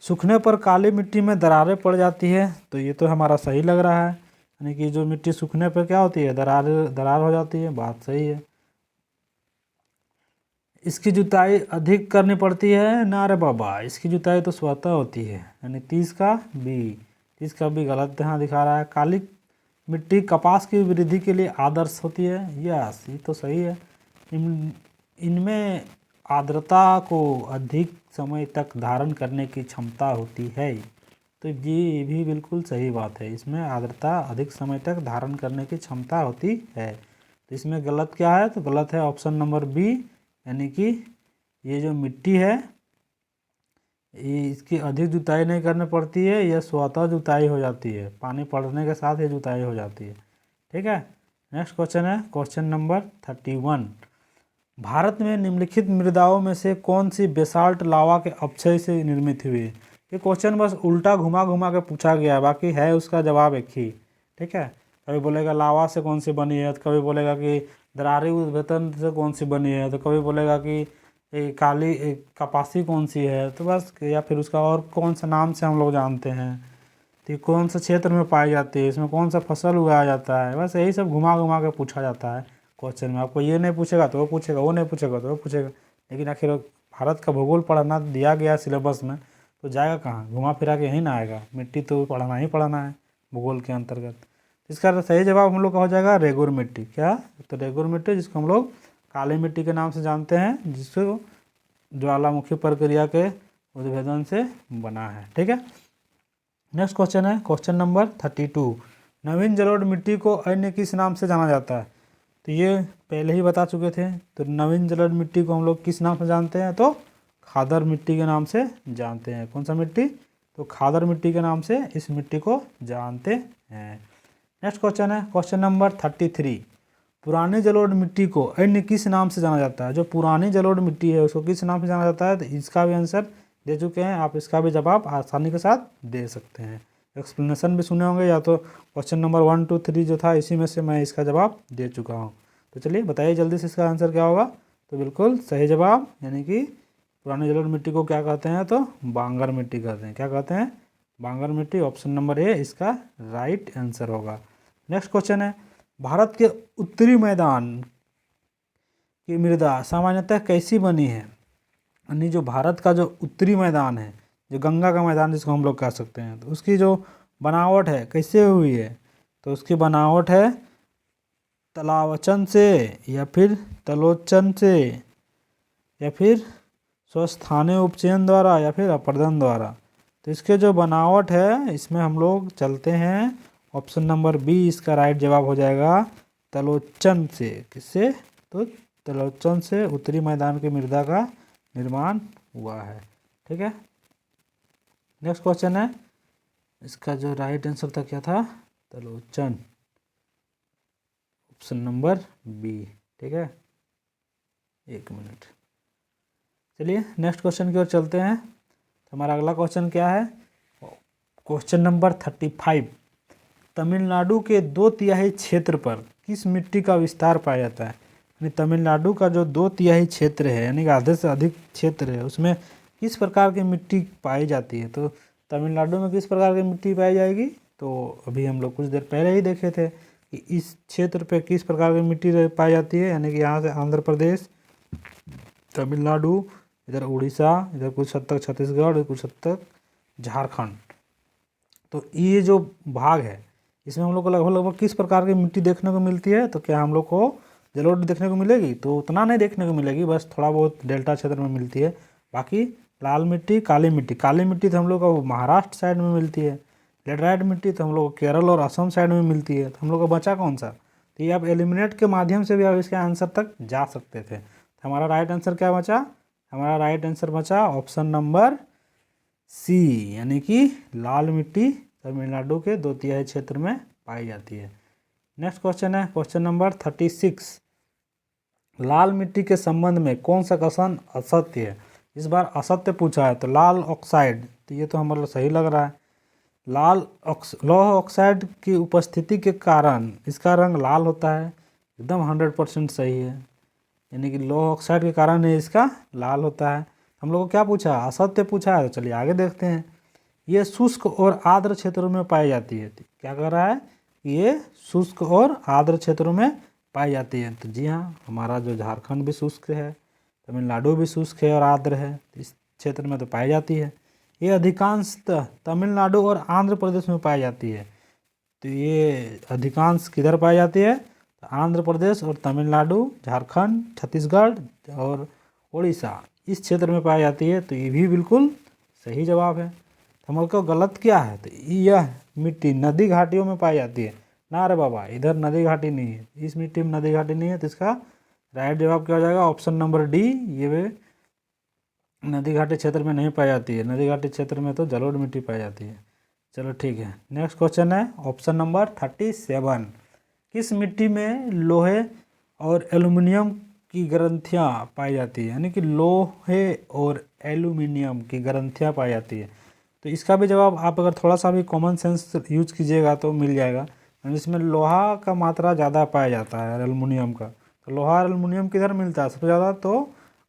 सूखने पर काली मिट्टी में दरारें पड़ जाती है, तो ये तो हमारा सही लग रहा है, यानी कि जो मिट्टी सूखने पर क्या होती है? दरार हो जाती है, बात सही है। इसकी जुताई अधिक करनी पड़ती है ना रे बाबा, इसकी जुताई तो स्वतः होती है, यानी 30 का बी गलत यहाँ दिखा रहा है। काली मिट्टी कपास की वृद्धि के लिए आदर्श होती है, यस ये तो सही है। इनमें आर्द्रता को अधिक समय तक धारण करने की क्षमता होती है, तो ये भी बिल्कुल सही बात है, इसमें आर्द्रता अधिक समय तक धारण करने की क्षमता होती है। तो इसमें गलत क्या है? तो गलत है ऑप्शन नंबर बी, यानी कि ये जो मिट्टी है ये इसकी अधिक जुताई नहीं करनी पड़ती है, यह स्वतः जुताई हो जाती है, पानी पड़ने के साथ ये जुताई हो जाती है। ठीक है। नेक्स्ट क्वेश्चन है क्वेश्चन नंबर 31, भारत में निम्नलिखित मृदाओं में से कौन सी बेसाल्ट लावा के अपक्षय से निर्मित हुई है? ये क्वेश्चन बस उल्टा घुमा घुमा के पूछा गया है, बाकी है उसका जवाब एक ही। ठीक है। कभी बोलेगा लावा से कौन सी बनी है, तो कभी बोलेगा कि दरारी उद्भेदन से कौन सी बनी है, तो कभी बोलेगा कि काली कपासी कौन सी है, तो बस, या फिर उसका और कौन सा नाम से हम लोग जानते हैं, तो कौन सा क्षेत्र में पाई जाती है, इसमें कौन सा फसल उगाया जाता है, बस यही सब घुमा घुमा के पूछा जाता है क्वेश्चन में। आपको ये नहीं पूछेगा तो वो पूछेगा, वो नहीं पूछेगा तो वो पूछेगा, लेकिन आखिर भारत का भूगोल पढ़ाना दिया गया सिलेबस में, तो जाएगा कहाँ? घुमा फिरा के यहीं ना आएगा, मिट्टी तो पढ़ाना ही पढ़ाना है भूगोल के अंतर्गत। इसका सही जवाब हम लोग का हो जाएगा रेगुर मिट्टी। क्या? तो रेगुर मिट्टी, जिसको हम लोग काली मिट्टी के नाम से जानते हैं, जिसको ज्वालामुखी प्रक्रिया के उद्भेदन से बना है। ठीक है। नेक्स्ट क्वेश्चन है क्वेश्चन नंबर 32, नवीन जलोढ़ मिट्टी को अन्य किस नाम से जाना जाता है? तो ये पहले ही बता चुके थे। तो नवीन जलोढ़ मिट्टी को हम लोग किस नाम से जानते हैं? तो खादर मिट्टी के नाम से जानते हैं। कौन सा मिट्टी? तो खादर मिट्टी के नाम से इस मिट्टी को जानते हैं। नेक्स्ट क्वेश्चन है क्वेश्चन नंबर 33, पुरानी जलोढ़ मिट्टी को अन्य किस नाम से जाना जाता है? जो पुरानी जलोढ़ मिट्टी है उसको किस नाम से जाना जाता है? तो इसका भी आंसर दे चुके हैं आप, इसका भी जवाब आसानी के साथ दे सकते हैं। एक्सप्लेनेशन भी सुने होंगे, या तो क्वेश्चन नंबर 1, 2, 3 जो था इसी में से मैं इसका जवाब दे चुका हूँ। तो चलिए बताइए जल्दी से इसका आंसर क्या होगा? तो बिल्कुल सही जवाब, यानी कि पुरानी जलोढ़ मिट्टी को क्या कहते हैं? तो बांगर मिट्टी कहते हैं। क्या कहते हैं? बांगर मिट्टी। ऑप्शन नंबर ए इसका राइट आंसर होगा। नेक्स्ट क्वेश्चन है, भारत के उत्तरी मैदान की मृदा सामान्यतः कैसी बनी है? यानी जो भारत का जो उत्तरी मैदान है, जो गंगा का मैदान जिसको हम लोग कह सकते हैं, तो उसकी जो बनावट है कैसे हुई है? तो उसकी बनावट है तलावचन से, या फिर तलोचन से, या फिर स्वस्थानीय उपचयन द्वारा, या फिर अपर्दन द्वारा। तो इसके जो बनावट है इसमें हम लोग चलते हैं ऑप्शन नंबर बी, इसका राइट जवाब हो जाएगा तलोचन से। किससे? तो तलोचन से उत्तरी मैदान की मृदा का निर्माण हुआ है। ठीक है। नेक्स्ट क्वेश्चन है, इसका जो राइट आंसर था क्या था? तलोचन, ऑप्शन नंबर बी। ठीक है, एक मिनट, चलिए नेक्स्ट क्वेश्चन की ओर चलते हैं। तो हमारा अगला क्वेश्चन क्या है? क्वेश्चन नंबर 35, तमिलनाडु के 2/3 क्षेत्र पर किस मिट्टी का विस्तार पाया जाता है? यानी तमिलनाडु का जो 2/3 क्षेत्र है, यानी कि आधे से अधिक क्षेत्र है, उसमें किस प्रकार की मिट्टी पाई जाती है? तो तमिलनाडु में किस प्रकार की मिट्टी पाई जाएगी? तो अभी हम लोग कुछ देर पहले ही देखे थे कि इस क्षेत्र पे किस प्रकार की मिट्टी पाई जाती है, यानी कि यहाँ से आंध्र प्रदेश, तमिलनाडु, इधर उड़ीसा, इधर कुछ हद तक छत्तीसगढ़, कुछ हद तक झारखंड। तो ये जो भाग है इसमें हम लोग को लगभग किस प्रकार की मिट्टी देखने को मिलती है? तो क्या हम लोग को जलोढ़ देखने को मिलेगी? तो उतना नहीं देखने को मिलेगी, बस थोड़ा बहुत डेल्टा क्षेत्र में मिलती है। बाकी लाल मिट्टी, काली मिट्टी, काली मिट्टी तो हम लोग को महाराष्ट्र साइड में मिलती है, लेटराइट मिट्टी तो हम लोग को केरल और असम साइड में मिलती है। तो हम लोग का बचा कौन सा? तो ये आप एलिमिनेट के माध्यम से भी आप इसके आंसर तक जा सकते थे। तो हमारा राइट आंसर क्या बचा? हमारा राइट आंसर बचा ऑप्शन नंबर सी, यानी कि लाल मिट्टी तमिलनाडु के 2/3 क्षेत्र में पाई जाती है। नेक्स्ट क्वेश्चन है क्वेश्चन नंबर 36। लाल मिट्टी के संबंध में कौन सा कथन असत्य है? इस बार असत्य पूछा है, तो लाल ऑक्साइड, तो ये तो हमारा सही लग रहा है। लौह ऑक्साइड की उपस्थिति के कारण इसका रंग लाल होता है, एकदम 100% सही है, यानी कि लौह ऑक्साइड के कारण ही इसका लाल होता है। हम लोग को क्या पूछा? असत्य पूछा है, तो चलिए आगे देखते हैं। ये शुष्क और आर्द्र क्षेत्रों में पाई जाती है। तो क्या कह रहा है? ये शुष्क और आर्द्र क्षेत्रों में पाई जाती है। तो जी हाँ, हमारा जो झारखंड भी शुष्क है, तमिलनाडु भी शुष्क है और आर्द्र है, तो इस क्षेत्र में तो पाई जाती है। ये अधिकांशतः तमिलनाडु और आंध्र प्रदेश में पाई जाती है। तो ये अधिकांश किधर पाई जाती है? तो आंध्र प्रदेश और तमिलनाडु, झारखंड, छत्तीसगढ़ और उड़ीसा, इस क्षेत्र में पाई जाती है। तो ये भी बिल्कुल सही जवाब है। तो हम को गलत क्या है? तो यह मिट्टी नदी घाटियों में पाई जाती है ना। अरे बाबा, इधर नदी घाटी नहीं है, इस मिट्टी में नदी घाटी नहीं है, तो इसका राइट जवाब क्या हो जाएगा? ऑप्शन नंबर डी, ये वे नदी घाटी क्षेत्र में नहीं पाई जाती है। नदी घाटी क्षेत्र में तो जलोढ़ मिट्टी पाई जाती है। चलो ठीक है, नेक्स्ट क्वेश्चन है ऑप्शन नंबर 37। किस मिट्टी में लोहे और एल्युमिनियम की ग्रंथियाँ पाई जाती है? यानी कि लोहे और एल्युमिनियम की ग्रंथियाँ पाई जाती है। तो इसका भी जवाब आप अगर थोड़ा सा भी कॉमन सेंस यूज कीजिएगा तो मिल जाएगा। इसमें लोहा का मात्रा ज़्यादा पाया जाता है एल्युमिनियम का। तो लोहा और एल्युमिनियम किधर मिलता है सबसे ज़्यादा? तो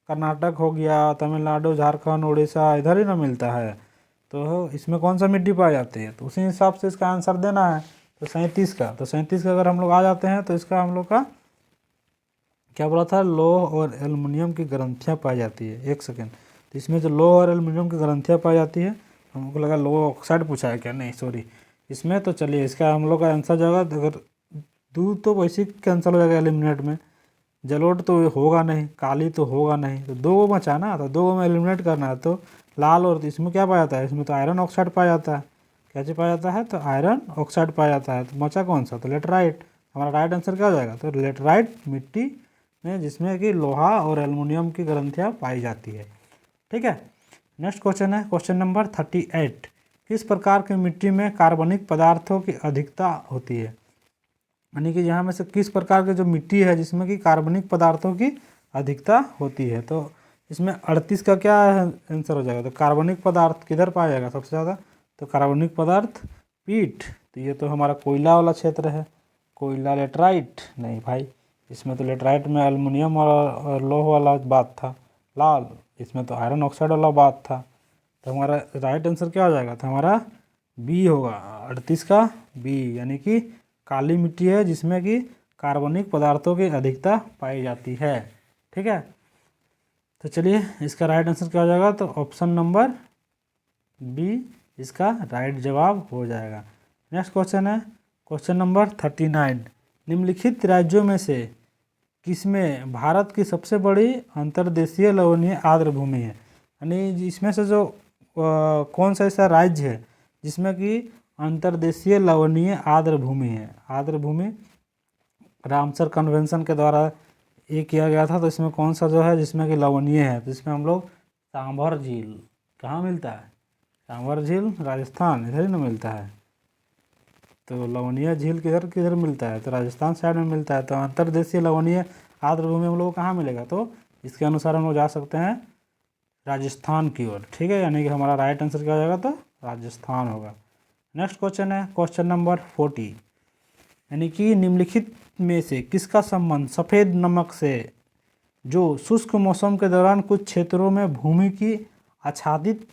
कर्नाटक हो गया, तमिलनाडु, झारखंड, उड़ीसा, इधर ही ना मिलता है। तो इसमें कौन सा मिट्टी पाई जाती है? तो उसी हिसाब से इसका आंसर देना है। तो 37 का, तो 37 का अगर हम लोग आ जाते हैं तो इसका हम लोग का क्या बोला था? लोह और एल्युमिनियम की ग्रंथियाँ पाई जाती है। एक सेकेंड, तो इसमें जो लोह और एल्युमिनियम की ग्रंथियाँ पाई जाती है, हमको लगा लोह ऑक्साइड पूछा है क्या? नहीं सॉरी, इसमें तो चलिए इसका हम लोग का आंसर जाएगा। अगर दूध तो वैसे कैंसिल हो जाएगा एलिमिनेट में, जलोढ़ तो होगा नहीं, काली तो होगा नहीं, तो दो बचा ना, तो दो में एलिमिनेट करना है। तो लाल और इसमें क्या पाया जाता है? इसमें तो आयरन ऑक्साइड पाया जाता है। क्या चीज़ पाया जाता है? तो आयरन ऑक्साइड पाया जाता है। तो बचा कौन सा? तो लेटराइट। हमारा राइट आंसर क्या हो जाएगा? तो लेटराइट मिट्टी में जिसमें कि लोहा और एल्युमिनियम की ग्रंथियाँ पाई जाती है। ठीक है, नेक्स्ट क्वेश्चन है क्वेश्चन नंबर 38। किस प्रकार की मिट्टी में कार्बनिक पदार्थों की अधिकता होती है? यानी कि यहाँ में से किस प्रकार की जो मिट्टी है जिसमें कि कार्बनिक पदार्थों की अधिकता होती है? तो इसमें 38 का क्या आंसर हो जाएगा? तो कार्बनिक पदार्थ किधर पाया जाएगा सबसे ज़्यादा? तो कार्बनिक पदार्थ पीट, तो ये तो हमारा कोयला वाला क्षेत्र है। कोयला, लेटराइट नहीं भाई, इसमें तो लेटराइट में एल्युमिनियम और लोह वाला बात था। लाल, इसमें तो आयरन ऑक्साइड वाला बात था। तो हमारा राइट आंसर क्या हो जाएगा? तो हमारा बी होगा, 38 का बी, यानी कि काली मिट्टी है जिसमें कि कार्बनिक पदार्थों की अधिकता पाई जाती है। ठीक है, तो चलिए इसका राइट आंसर क्या हो जाएगा? तो ऑप्शन नंबर बी इसका राइट जवाब हो जाएगा। नेक्स्ट क्वेश्चन है क्वेश्चन नंबर 39। निम्नलिखित राज्यों में से किसमें भारत की सबसे बड़ी अंतर्देशीय लवणीय आर्द्र भूमि है? यानी इसमें से जो कौन सा ऐसा राज्य है जिसमें कि अंतर्देशीय लवणीय आर्द्र भूमि है? आर्द्र भूमि रामसर कन्वेंशन के द्वारा ये किया गया था। तो इसमें कौन सा जो है जिसमें कि लवणीय है? तो इसमें हम लोग सांभर झील, कहाँ मिलता है? सांभर झील राजस्थान, इधर ही ना मिलता है। तो लवणीय झील किधर किधर मिलता है? तो राजस्थान साइड में मिलता है। तो अंतर्देशीय लवणीय आर्द्र भूमि हम लोग को कहाँ मिलेगा? तो इसके अनुसार हम लोग जा सकते हैं राजस्थान की ओर। ठीक है, यानी कि हमारा राइट आंसर क्या हो जाएगा? तो राजस्थान होगा। नेक्स्ट क्वेश्चन है क्वेश्चन नंबर 40। यानी कि निम्नलिखित में से किसका संबंध सफ़ेद नमक से, जो शुष्क मौसम के दौरान कुछ क्षेत्रों में भूमि की आच्छादित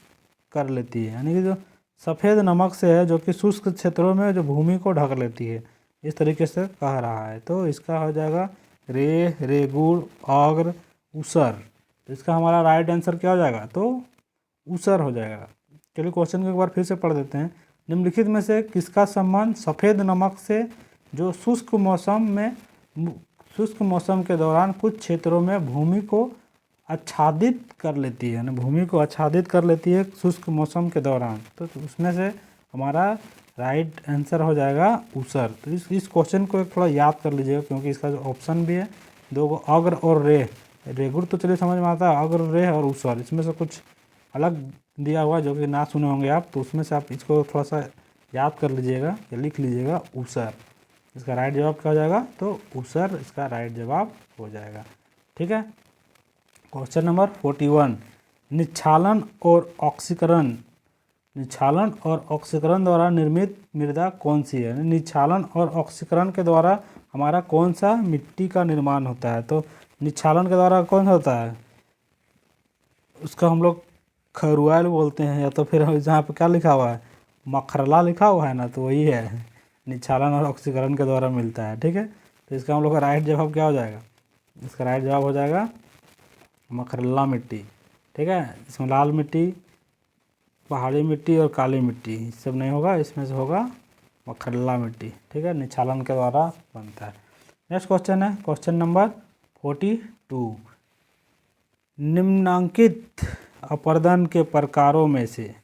कर लेती है? यानी कि जो सफ़ेद नमक से है जो कि शुष्क क्षेत्रों में जो भूमि को ढक लेती है, इस तरीके से कह रहा है। तो इसका हो जाएगा रेगुड़, आग्र, ऊसर। तो इसका हमारा राइट आंसर क्या हो जाएगा? तो ऊसर हो जाएगा। चलिए क्वेश्चन को एक बार फिर से पढ़ देते हैं। निम्नलिखित में से किसका संबंध सफ़ेद नमक से, जो शुष्क मौसम के दौरान कुछ क्षेत्रों में भूमि को आच्छादित कर लेती है, ना भूमि को आच्छादित कर लेती है शुष्क मौसम के दौरान? तो उसमें से हमारा राइट आंसर हो जाएगा ऊसर। तो इस क्वेश्चन को एक थोड़ा याद कर लीजिएगा, क्योंकि इसका जो ऑप्शन भी है दो गो, अग्र और रेगुड़ तो चलिए समझ में आता है, अग्र, रेह और ऊसर, इसमें से कुछ अलग दिया हुआ जो कि ना सुने होंगे आप, तो उसमें से आप इसको थोड़ा सा याद कर लीजिएगा या लिख लीजिएगा ऊसर। इसका राइट जवाब क्या हो जाएगा, तो ऊसर इसका राइट जवाब हो जाएगा। ठीक है। क्वेश्चन नंबर 41, निच्छालन और ऑक्सीकरण, निच्छालन और ऑक्सीकरण द्वारा निर्मित मृदा कौन सी है। निच्छालन और ऑक्सीकरण के द्वारा हमारा कौन सा मिट्टी का निर्माण होता है। तो निच्छालन के द्वारा कौन सा होता है, उसका हम लोग खरुआल बोलते हैं, या तो फिर जहाँ पे क्या लिखा हुआ है, मखरला लिखा हुआ है ना, तो वही है, निच्छालन और ऑक्सीकरण के द्वारा मिलता है। ठीक है। तो इसका हम लोग का राइट जवाब क्या हो जाएगा, इसका राइट जवाब हो जाएगा मखरला मिट्टी। ठीक है। इसमें लाल मिट्टी, पहाड़ी मिट्टी और काली मिट्टी सब नहीं होगा, इसमें से होगा मखरला मिट्टी। ठीक है। निच्छालन के द्वारा बनता है। नेक्स्ट क्वेश्चन है क्वेश्चन नंबर 42, निम्नांकित अपरदन के प्रकारों में से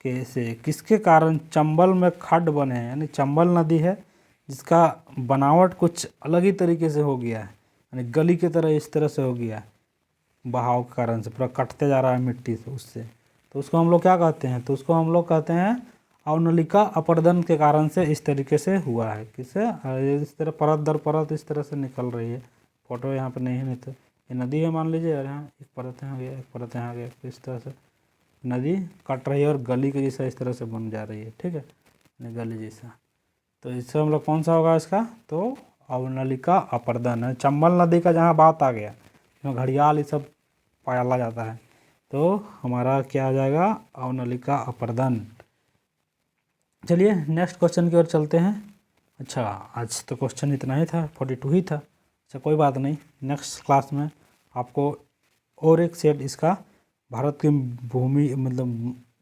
किसके कारण चंबल में खड्ड बने हैं। यानी चंबल नदी है जिसका बनावट कुछ अलग ही तरीके से हो गया है, यानी गली की तरह इस तरह से हो गया है, बहाव के कारण से पूरा कटते जा रहा है मिट्टी से उससे, तो उसको हम लोग क्या कहते हैं, तो उसको हम लोग कहते हैं अवनलिका अपरदन के कारण से इस तरीके से हुआ है। किससे, इस तरह परत दर परत इस तरह से निकल रही है। फोटो यहाँ पे नहीं है, नहीं तो ये नदी है मान लीजिए, और यहाँ एक परत यहाँ गया, एक परत यहाँ गया, इस तरह से नदी कट रही है और गली के जैसा इस तरह से बन जा रही है। ठीक है, गली जैसा। तो इससे हम लोग कौन सा होगा इसका, तो अवनलिका अपरदन है। चंबल नदी का जहाँ बात आ गया, इसमें घड़ियाल ये सब पाला जाता है, तो हमारा क्या आ जाएगा, अवनलिका अपरदन। चलिए नेक्स्ट क्वेश्चन की ओर चलते हैं। अच्छा, आज तो क्वेश्चन इतना ही था, 42 ही था। अच्छा कोई बात नहीं, नेक्स्ट क्लास में आपको और एक सेट इसका भारत की भूमि मतलब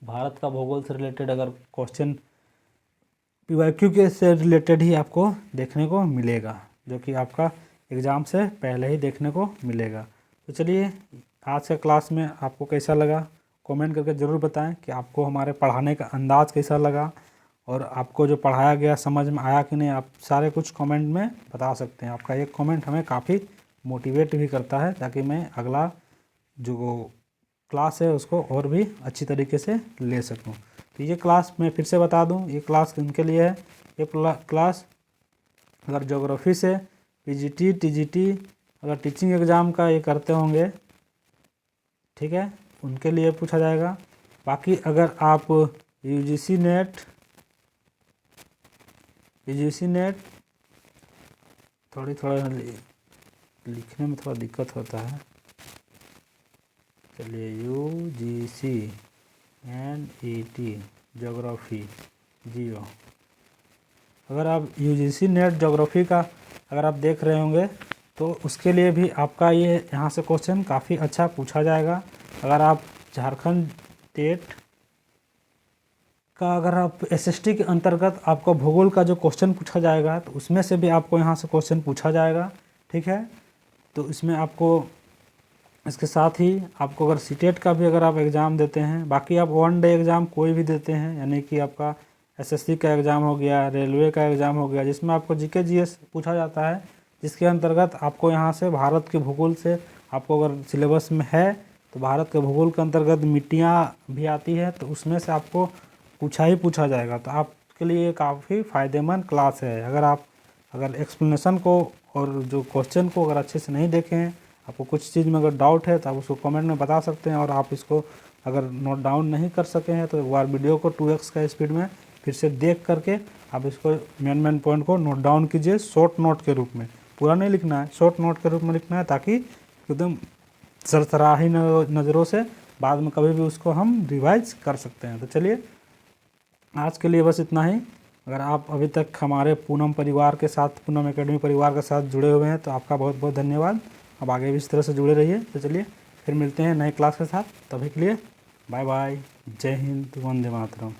भारत का भूगोल से रिलेटेड अगर क्वेश्चन PYQ के से रिलेटेड ही आपको देखने को मिलेगा, जो कि आपका एग्ज़ाम से पहले ही देखने को मिलेगा। तो चलिए आज के क्लास में आपको कैसा लगा कमेंट करके ज़रूर बताएं कि आपको हमारे पढ़ाने का अंदाज़ कैसा लगा, और आपको जो पढ़ाया गया समझ में आया कि नहीं, आप सारे कुछ कमेंट में बता सकते हैं। आपका एक कमेंट हमें काफ़ी मोटिवेट भी करता है, ताकि मैं अगला जो क्लास है उसको और भी अच्छी तरीके से ले सकूं। तो ये क्लास मैं फिर से बता दूं, ये क्लास किनके लिए है, ये क्लास अगर ज्योग्राफी से PGT TGT अगर टीचिंग एग्ज़ाम का ये करते होंगे, ठीक है, उनके लिए पूछा जाएगा। बाकी अगर आप UGC नेट थोड़ा लिखने में थोड़ा दिक्कत होता है, चलिए UGC NET ज्योग्राफी जियो, अगर आप UGC नेट ज्योग्राफी का अगर आप देख रहे होंगे तो उसके लिए भी आपका ये यहाँ से क्वेश्चन काफ़ी अच्छा पूछा जाएगा। अगर आप झारखंड स्टेट का अगर आप SST के अंतर्गत आपको भूगोल का जो क्वेश्चन पूछा जाएगा, तो उसमें से भी आपको यहाँ से क्वेश्चन पूछा जाएगा। ठीक है, तो इसमें आपको इसके साथ ही आपको अगर सीटेट का भी अगर आप एग्ज़ाम देते हैं, बाकी आप 1 डे एग्ज़ाम कोई भी देते हैं, यानी कि आपका SSC का एग्ज़ाम हो गया, रेलवे का एग्ज़ाम हो गया, जिसमें आपको GK GS पूछा जाता है, जिसके अंतर्गत आपको यहाँ से भारत के भूगोल से आपको अगर सिलेबस में है तो भारत के भूगोल के अंतर्गत मिट्टियाँ भी आती है, तो उसमें से आपको पूछा जाएगा। तो आपके लिए काफ़ी फ़ायदेमंद क्लास है। अगर एक्सप्लेनेशन को और जो क्वेश्चन को अगर अच्छे से नहीं देखें हैं, आपको कुछ चीज़ में अगर डाउट है तो आप उसको कमेंट में बता सकते हैं, और आप इसको अगर नोट डाउन नहीं कर सके हैं तो एक बार वीडियो को 2x का स्पीड में फिर से देख करके आप इसको मेन पॉइंट को नोट डाउन कीजिए, शॉर्ट नोट के रूप में। पूरा नहीं लिखना है, शॉर्ट नोट के रूप में लिखना है, ताकि एकदम सरसराही नज़रों से बाद में कभी भी उसको हम रिवाइज कर सकते हैं। तो चलिए आज के लिए बस इतना ही। अगर आप अभी तक हमारे पूनम परिवार के साथ, पूनम एकेडमी परिवार के साथ जुड़े हुए हैं, तो आपका बहुत बहुत धन्यवाद। अब आगे भी इस तरह से जुड़े रहिए। तो चलिए फिर मिलते हैं नए क्लास के साथ, तभी के लिए बाय बाय, जय हिंद, वंदे मातरम।